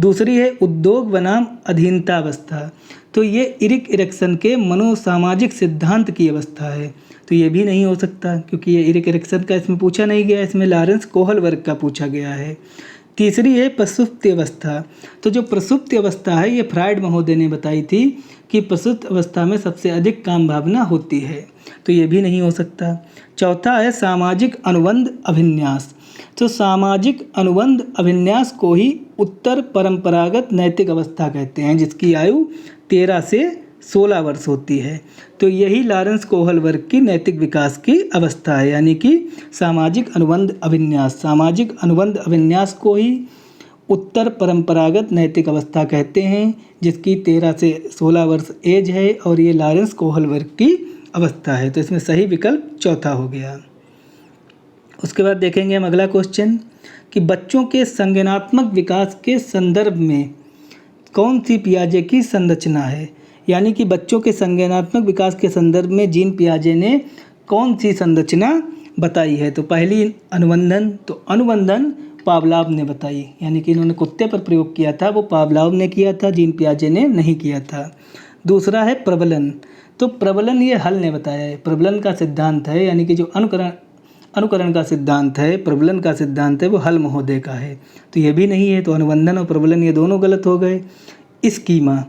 दूसरी है उद्योग बनाम अधीनता अवस्था। तो ये इरिक इरिक्सन के मनोसामाजिक सिद्धांत की अवस्था है, तो ये भी नहीं हो सकता क्योंकि ये इरिक इरिक्सन का इसमें पूछा नहीं गया, इसमें लॉरेंस कोहलबर्ग का पूछा गया है। तीसरी है प्रसुप्ति अवस्था। तो जो प्रसुप्ति अवस्था है ये फ्रायड महोदय ने बताई थी कि प्रसुप्त अवस्था में सबसे अधिक काम भावना होती है, तो ये भी नहीं हो सकता। चौथा है सामाजिक अनुबंध अभिन्यास। तो सामाजिक अनुबंध अभिन्यास को ही उत्तर परंपरागत नैतिक अवस्था कहते हैं, जिसकी आयु 13 से 16 वर्ष होती है। तो यही लॉरेंस कोहलबर्ग की नैतिक विकास की अवस्था है, यानी कि सामाजिक अनुबंध अभिन्यास। सामाजिक अनुबंध अभिन्यास को ही उत्तर परंपरागत नैतिक अवस्था कहते हैं, जिसकी 13 से 16 वर्ष एज है, और ये लॉरेंस कोहलबर्ग की अवस्था है। तो इसमें सही विकल्प चौथा हो गया। उसके बाद देखेंगे हम अगला क्वेश्चन कि बच्चों के संज्ञानात्मक विकास के संदर्भ में कौन सी पियाजे की संरचना है, यानी कि बच्चों के संज्ञानात्मक विकास के संदर्भ में जीन पियाजे ने कौन सी संरचना बताई है। तो पहली अनुबंधन, तो अनुबंधन पावलाव ने बताई, यानी कि इन्होंने कुत्ते पर प्रयोग किया था, वो पावलाव ने किया था, जीन पियाजे ने नहीं किया था। दूसरा है प्रबलन, तो प्रबलन ये हल ने बताया है। प्रबलन का सिद्धांत है, यानी कि जो अनुकरण का सिद्धांत है, प्रबलन का सिद्धांत है, वो हल महोदय का है। तो ये भी नहीं है, तो अनुबंधन और प्रबलन ये दोनों गलत हो गए। स्कीमा,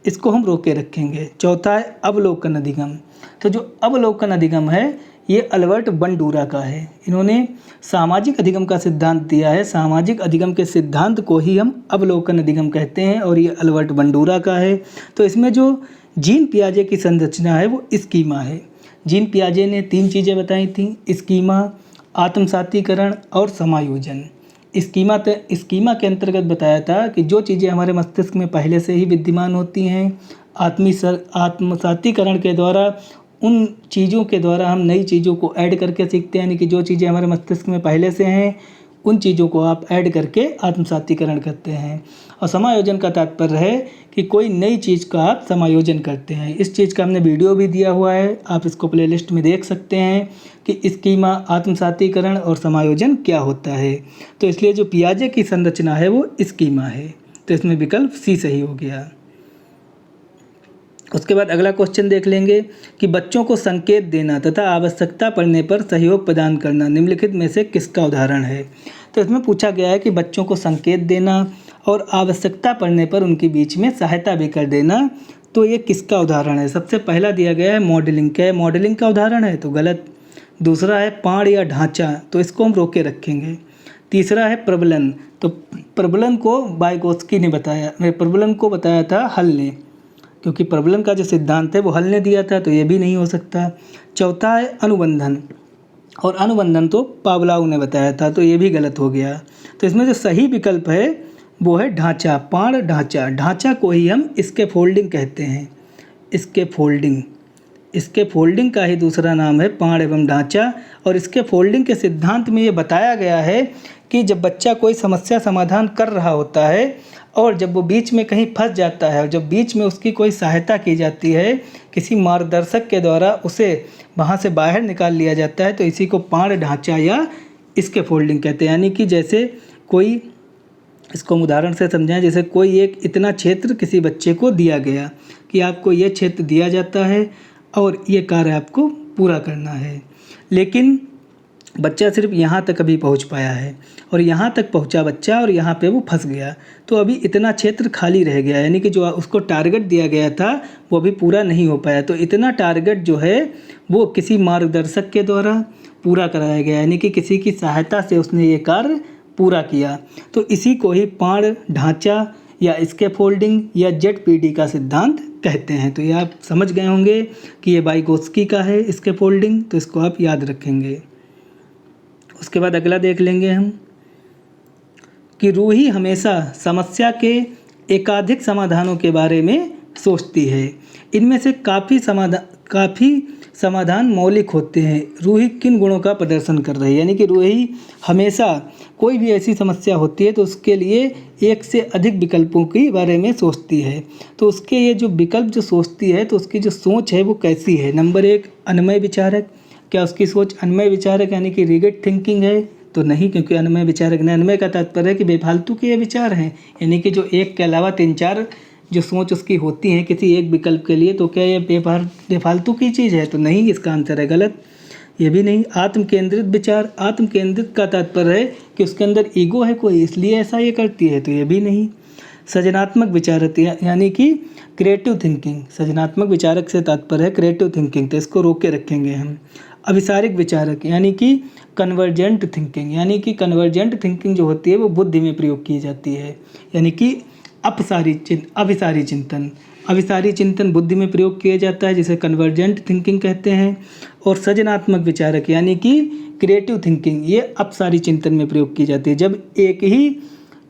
इसको हम रोके रखेंगे। चौथा है अवलोकन अधिगम, तो जो अवलोकन अधिगम है ये अल्बर्ट बंडूरा का है। इन्होंने सामाजिक अधिगम का सिद्धांत दिया है। सामाजिक अधिगम के सिद्धांत को ही हम अवलोकन अधिगम कहते हैं, और ये अल्बर्ट बंडूरा का है। तो इसमें जो जीन पियाजे की संरचना है वो स्कीमा है। जीन पियाजे ने 3 चीज़ें बताई थी, स्कीमा, आत्मसातीकरण और समायोजन। स्कीमा के अंतर्गत बताया था कि जो चीज़ें हमारे मस्तिष्क में पहले से ही विद्यमान होती हैं, आत्मसातीकरण के द्वारा, उन चीज़ों के द्वारा हम नई चीज़ों को ऐड करके सीखते हैं, यानी कि जो चीज़ें हमारे मस्तिष्क में पहले से हैं उन चीज़ों को आप ऐड करके आत्मसातीकरण करते हैं। और समायोजन का तात्पर्य है कि कोई नई चीज़ का आप समायोजन करते हैं। इस चीज़ का हमने वीडियो भी दिया हुआ है, आप इसको प्लेलिस्ट में देख सकते हैं कि स्कीमा, आत्मसातीकरण और समायोजन क्या होता है। तो इसलिए जो पियाजे की संरचना है वो स्कीमा है। तो इसमें विकल्प सी सही हो गया। उसके बाद अगला क्वेश्चन देख लेंगे कि बच्चों को संकेत देना तथा आवश्यकता पड़ने पर सहयोग प्रदान करना निम्नलिखित में से किसका उदाहरण है। तो इसमें पूछा गया है कि बच्चों को संकेत देना और आवश्यकता पड़ने पर उनके बीच में सहायता भी कर देना, तो ये किसका उदाहरण है। सबसे पहला दिया गया है मॉडलिंग। क्या मॉडलिंग का उदाहरण है, तो गलत। दूसरा है पाण या ढांचा, तो इसको हम रोके रखेंगे। तीसरा है प्रबलन, तो प्रबलन को वाइगोत्स्की ने बताया, प्रबलन को बताया था हल ने, क्योंकि प्रबलन का जो सिद्धांत है वो हल ने दिया था, तो ये भी नहीं हो सकता। चौथा है अनुबंधन, और अनुबंधन तो पावलाव ने बताया था, तो ये भी गलत हो गया। तो इसमें जो सही विकल्प है वो है ढांचा, पाण ढांचा। ढांचा को ही हम स्कैफोल्डिंग कहते हैं। स्कैफोल्डिंग का ही दूसरा नाम है पाण एवं ढांचा। और स्कैफोल्डिंग के सिद्धांत में ये बताया गया है कि जब बच्चा कोई समस्या समाधान कर रहा होता है और जब वो बीच में कहीं फंस जाता है, और जब बीच में उसकी कोई सहायता की जाती है, किसी मार्गदर्शक के द्वारा उसे वहाँ से बाहर निकाल लिया जाता है, तो इसी को पाण ढांचा या स्कैफोल्डिंग कहते हैं। यानी कि जैसे कोई, इसको हम उदाहरण से समझाएं, जैसे कोई एक इतना क्षेत्र किसी बच्चे को दिया गया कि आपको ये क्षेत्र दिया जाता है और ये कार्य आपको पूरा करना है, लेकिन बच्चा सिर्फ यहाँ तक अभी पहुँच पाया है, और यहाँ तक पहुँचा बच्चा और यहाँ पे वो फंस गया, तो अभी इतना क्षेत्र खाली रह गया, यानी कि जो उसको टारगेट दिया गया था वो अभी पूरा नहीं हो पाया। तो इतना टारगेट जो है वो किसी मार्गदर्शक के द्वारा पूरा कराया गया, यानी कि किसी की सहायता से उसने ये कार्य पूरा किया। तो इसी को ही पाण ढांचा या स्कैफोल्डिंग या ZPD का सिद्धांत कहते हैं। तो ये आप समझ गए होंगे कि ये वाइगोत्स्की का है स्कैफोल्डिंग, तो इसको आप याद रखेंगे। उसके बाद अगला देख लेंगे हम कि रूही हमेशा समस्या के एकाधिक समाधानों के बारे में सोचती है। इनमें से काफ़ी समाधान मौलिक होते हैं। रूही किन गुणों का प्रदर्शन कर रही है, यानी कि रूही हमेशा कोई भी ऐसी समस्या होती है तो उसके लिए एक से अधिक विकल्पों के बारे में सोचती है। तो उसके ये जो विकल्प जो सोचती है, तो उसकी जो सोच है वो कैसी है। नंबर 1 अन्वय विचारक। क्या उसकी सोच अन्वय विचारक यानी कि रिगेड थिंकिंग है, तो नहीं, क्योंकि अन्वय विचारक ने, अन्वय का तात्पर्य है कि बेफालतू के ये विचार हैं, यानी कि जो एक के अलावा 3-4 जो सोच उसकी होती है किसी एक विकल्प के लिए, तो क्या ये बेफालतू की चीज़ है, तो नहीं, इसका आंसर है गलत। ये भी नहीं। आत्म केंद्रित विचार, आत्म केंद्रित का तात्पर्य है कि उसके अंदर ईगो है कोई, इसलिए ऐसा ये करती है, तो ये भी नहीं। सृजनात्मक विचारक यानी कि क्रिएटिव थिंकिंग, सृजनात्मक विचारक से तात्पर्य है क्रिएटिव थिंकिंग, तो इसको रोक के रखेंगे हम। अभिसारिक विचारक यानी कि कन्वर्जेंट थिंकिंग, यानी कि कन्वर्जेंट थिंकिंग जो होती है वो बुद्धि में प्रयोग की जाती है, यानी कि अभिसारी चिंतन बुद्धि में प्रयोग किया जाता है जिसे कन्वर्जेंट थिंकिंग कहते हैं। और सृजनात्मक विचारक यानी कि क्रिएटिव थिंकिंग ये अपसारी चिंतन में प्रयोग की जाती है। जब एक ही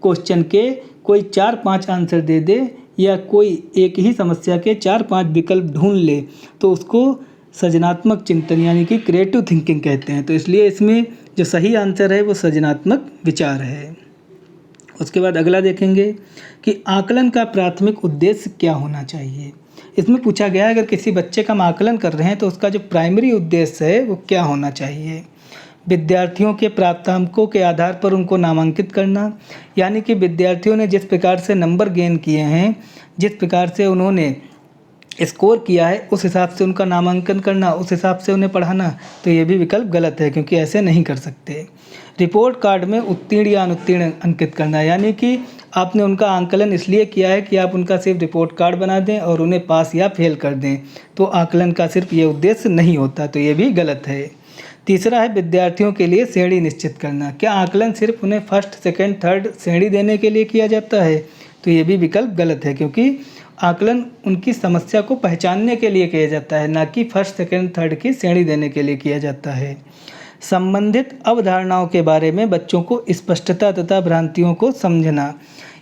क्वेश्चन के कोई 4-5 आंसर दे दे या कोई एक ही समस्या के 4-5 विकल्प ढूंढ ले तो उसको सृजनात्मक चिंतन यानी कि क्रिएटिव थिंकिंग कहते हैं। तो इसलिए इसमें जो सही आंसर है वो सृजनात्मक विचार है। उसके बाद अगला देखेंगे कि आकलन का प्राथमिक उद्देश्य क्या होना चाहिए। इसमें पूछा गया है अगर किसी बच्चे का हम आकलन कर रहे हैं तो उसका जो प्राइमरी उद्देश्य है वो क्या होना चाहिए। विद्यार्थियों के प्राप्तांकों के आधार पर उनको नामांकित करना, यानी कि विद्यार्थियों ने जिस प्रकार से नंबर गेन किए हैं, जिस प्रकार से उन्होंने स्कोर किया है उस हिसाब से उनका नामांकन करना, उस हिसाब से उन्हें पढ़ाना, तो ये भी विकल्प गलत है क्योंकि ऐसे नहीं कर सकते। रिपोर्ट कार्ड में उत्तीर्ण या अनुत्तीर्ण अंकित करना, यानी कि आपने उनका आंकलन इसलिए किया है कि आप उनका सिर्फ रिपोर्ट कार्ड बना दें और उन्हें पास या फेल कर दें, तो आकलन का सिर्फ ये उद्देश्य नहीं होता, तो ये भी गलत है। तीसरा है विद्यार्थियों के लिए श्रेणी निश्चित करना। क्या आकलन सिर्फ उन्हें फर्स्ट, सेकंड, थर्ड श्रेणी देने के लिए किया जाता है, तो ये भी विकल्प गलत है क्योंकि आकलन उनकी समस्या को पहचानने के लिए किया जाता है, ना कि फर्स्ट, सेकंड, थर्ड की श्रेणी देने के लिए किया जाता है। संबंधित अवधारणाओं के बारे में बच्चों को स्पष्टता तथा भ्रांतियों को समझना,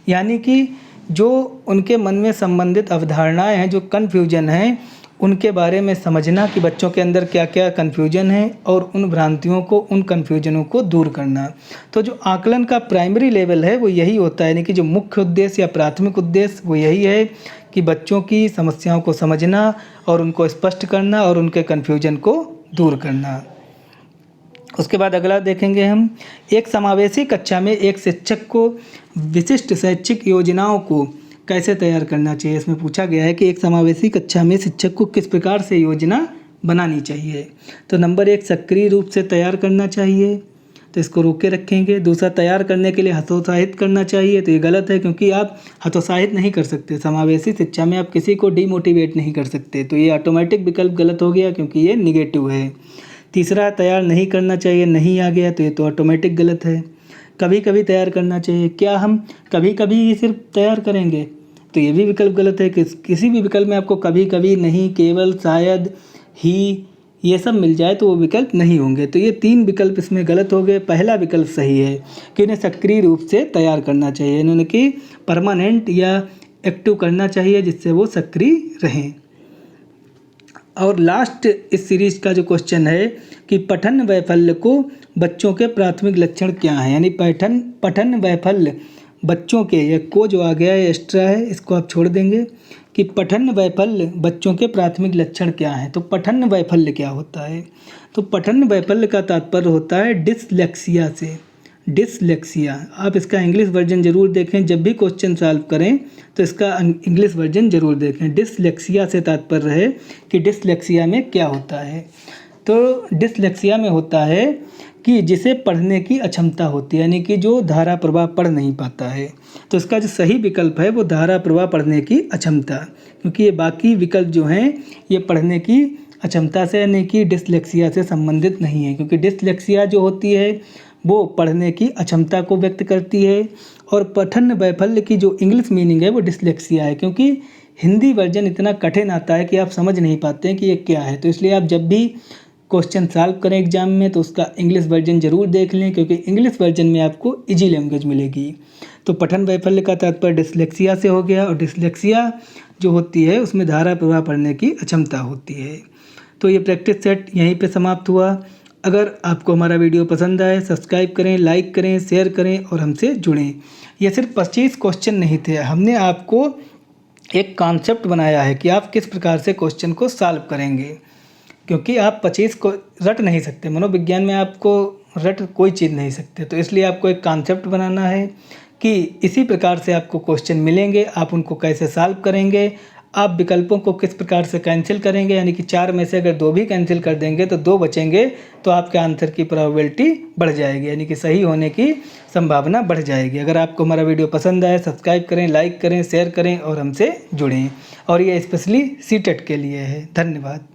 यानी कि जो उनके मन में संबंधित अवधारणाएं हैं, जो कन्फ्यूजन है, उनके बारे में समझना कि बच्चों के अंदर क्या क्या कन्फ्यूजन है और उन भ्रांतियों को, उन कन्फ्यूजनों को दूर करना। तो जो आकलन का प्राइमरी लेवल है वो यही होता है, यानी कि जो मुख्य उद्देश्य या प्राथमिक उद्देश्य वो यही है कि बच्चों की समस्याओं को समझना और उनको स्पष्ट करना और उनके कन्फ्यूजन को दूर करना। उसके बाद अगला देखेंगे हम, एक समावेशी कक्षा में एक शिक्षक को विशिष्ट शैक्षिक योजनाओं को कैसे तैयार करना चाहिए। इसमें पूछा गया है कि एक समावेशी कक्षा में शिक्षक को किस प्रकार से योजना बनानी चाहिए। तो नंबर 1 सक्रिय रूप से तैयार करना चाहिए, तो इसको रोक के रखेंगे। दूसरा, तैयार करने के लिए हतोत्साहित करना चाहिए, तो ये गलत है क्योंकि आप हतोत्साहित नहीं कर सकते। समावेशी शिक्षा में आप किसी को डिमोटिवेट नहीं कर सकते, तो ये ऑटोमेटिक विकल्प गलत हो गया क्योंकि ये निगेटिव है। तीसरा, तैयार नहीं करना चाहिए, नहीं आ गया, तो ये तो ऑटोमेटिक गलत है। कभी कभी तैयार करना चाहिए, क्या हम कभी कभी ही सिर्फ तैयार करेंगे, तो ये भी विकल्प गलत है। किसी भी विकल्प में आपको कभी कभी, नहीं, केवल, शायद, ही, ये सब मिल जाए तो वो विकल्प नहीं होंगे। तो ये 3 विकल्प इसमें गलत हो गए। पहला विकल्प सही है कि उन्हें सक्रिय रूप से तैयार करना चाहिए, इन्होंने कि परमानेंट या एक्टिव करना चाहिए जिससे वो सक्रिय रहें। और लास्ट इस सीरीज का जो क्वेश्चन है कि पठन वैफल्य को बच्चों के प्राथमिक लक्षण क्या हैं, यानी पठन वैफल्य बच्चों के, या को जो आ गया है एक्स्ट्रा है इसको आप छोड़ देंगे, कि पठन वैफल्य बच्चों के प्राथमिक लक्षण क्या हैं। तो पठन वैफल्य क्या होता है, तो पठन वैफल्य का तात्पर्य होता है डिसलेक्सिया से। डिसलेक्सिया, आप इसका इंग्लिश वर्जन ज़रूर देखें, जब भी क्वेश्चन सॉल्व करें तो इसका इंग्लिश वर्जन ज़रूर देखें। डिसलेक्सिया से तात्पर्य है कि डिसलेक्सिया में क्या होता है। तो डिसलेक्सिया में होता है कि जिसे पढ़ने की अक्षमता होती है, यानी कि जो धारा प्रवाह पढ़ नहीं पाता है। तो इसका जो सही विकल्प है वो धारा प्रवाह पढ़ने की अक्षमता, क्योंकि ये बाकी विकल्प जो हैं ये पढ़ने की अक्षमता से, यानी कि डिसलेक्सिया से संबंधित नहीं है, क्योंकि डिसलेक्सिया जो होती है वो पढ़ने की अक्षमता को व्यक्त करती है। और पठन वैफल्य की जो इंग्लिश मीनिंग है वो डिसलेक्सिया है, क्योंकि हिंदी वर्जन इतना कठिन आता है कि आप समझ नहीं पाते हैं कि ये क्या है। तो इसलिए आप जब भी क्वेश्चन सॉल्व करें एग्जाम में तो उसका इंग्लिश वर्जन ज़रूर देख लें, क्योंकि इंग्लिश वर्जन में आपको इजी लैंग्वेज मिलेगी। तो पठन वैफल्य का तात्पर्य डिसलेक्सिया से हो गया, और डिसलेक्सिया जो होती है उसमें धारा प्रवाह पढ़ने की अक्षमता होती है। तो ये प्रैक्टिस सेट यहीं पे समाप्त हुआ। अगर आपको हमारा वीडियो पसंद आए, सब्सक्राइब करें, लाइक करें, शेयर करें और हमसे जुड़ें। ये सिर्फ 25 क्वेश्चन नहीं थे, हमने आपको एक कॉन्सेप्ट बनाया है कि आप किस प्रकार से क्वेश्चन को सॉल्व करेंगे, क्योंकि आप 25 को रट नहीं सकते। मनोविज्ञान में आपको रट कोई चीज़ नहीं सकते, तो इसलिए आपको एक कॉन्सेप्ट बनाना है कि इसी प्रकार से आपको क्वेश्चन मिलेंगे, आप उनको कैसे सॉल्व करेंगे, आप विकल्पों को किस प्रकार से कैंसिल करेंगे, यानी कि 4 में से अगर 2 भी कैंसिल कर देंगे तो 2 बचेंगे, तो आपके आंसर की प्रोबेबिलिटी बढ़ जाएगी, यानी कि सही होने की संभावना बढ़ जाएगी। अगर आपको हमारा वीडियो पसंद आए, सब्सक्राइब करें, लाइक करें, शेयर करें और हमसे जुड़ें। और ये स्पेशली सीटेट के लिए है। धन्यवाद।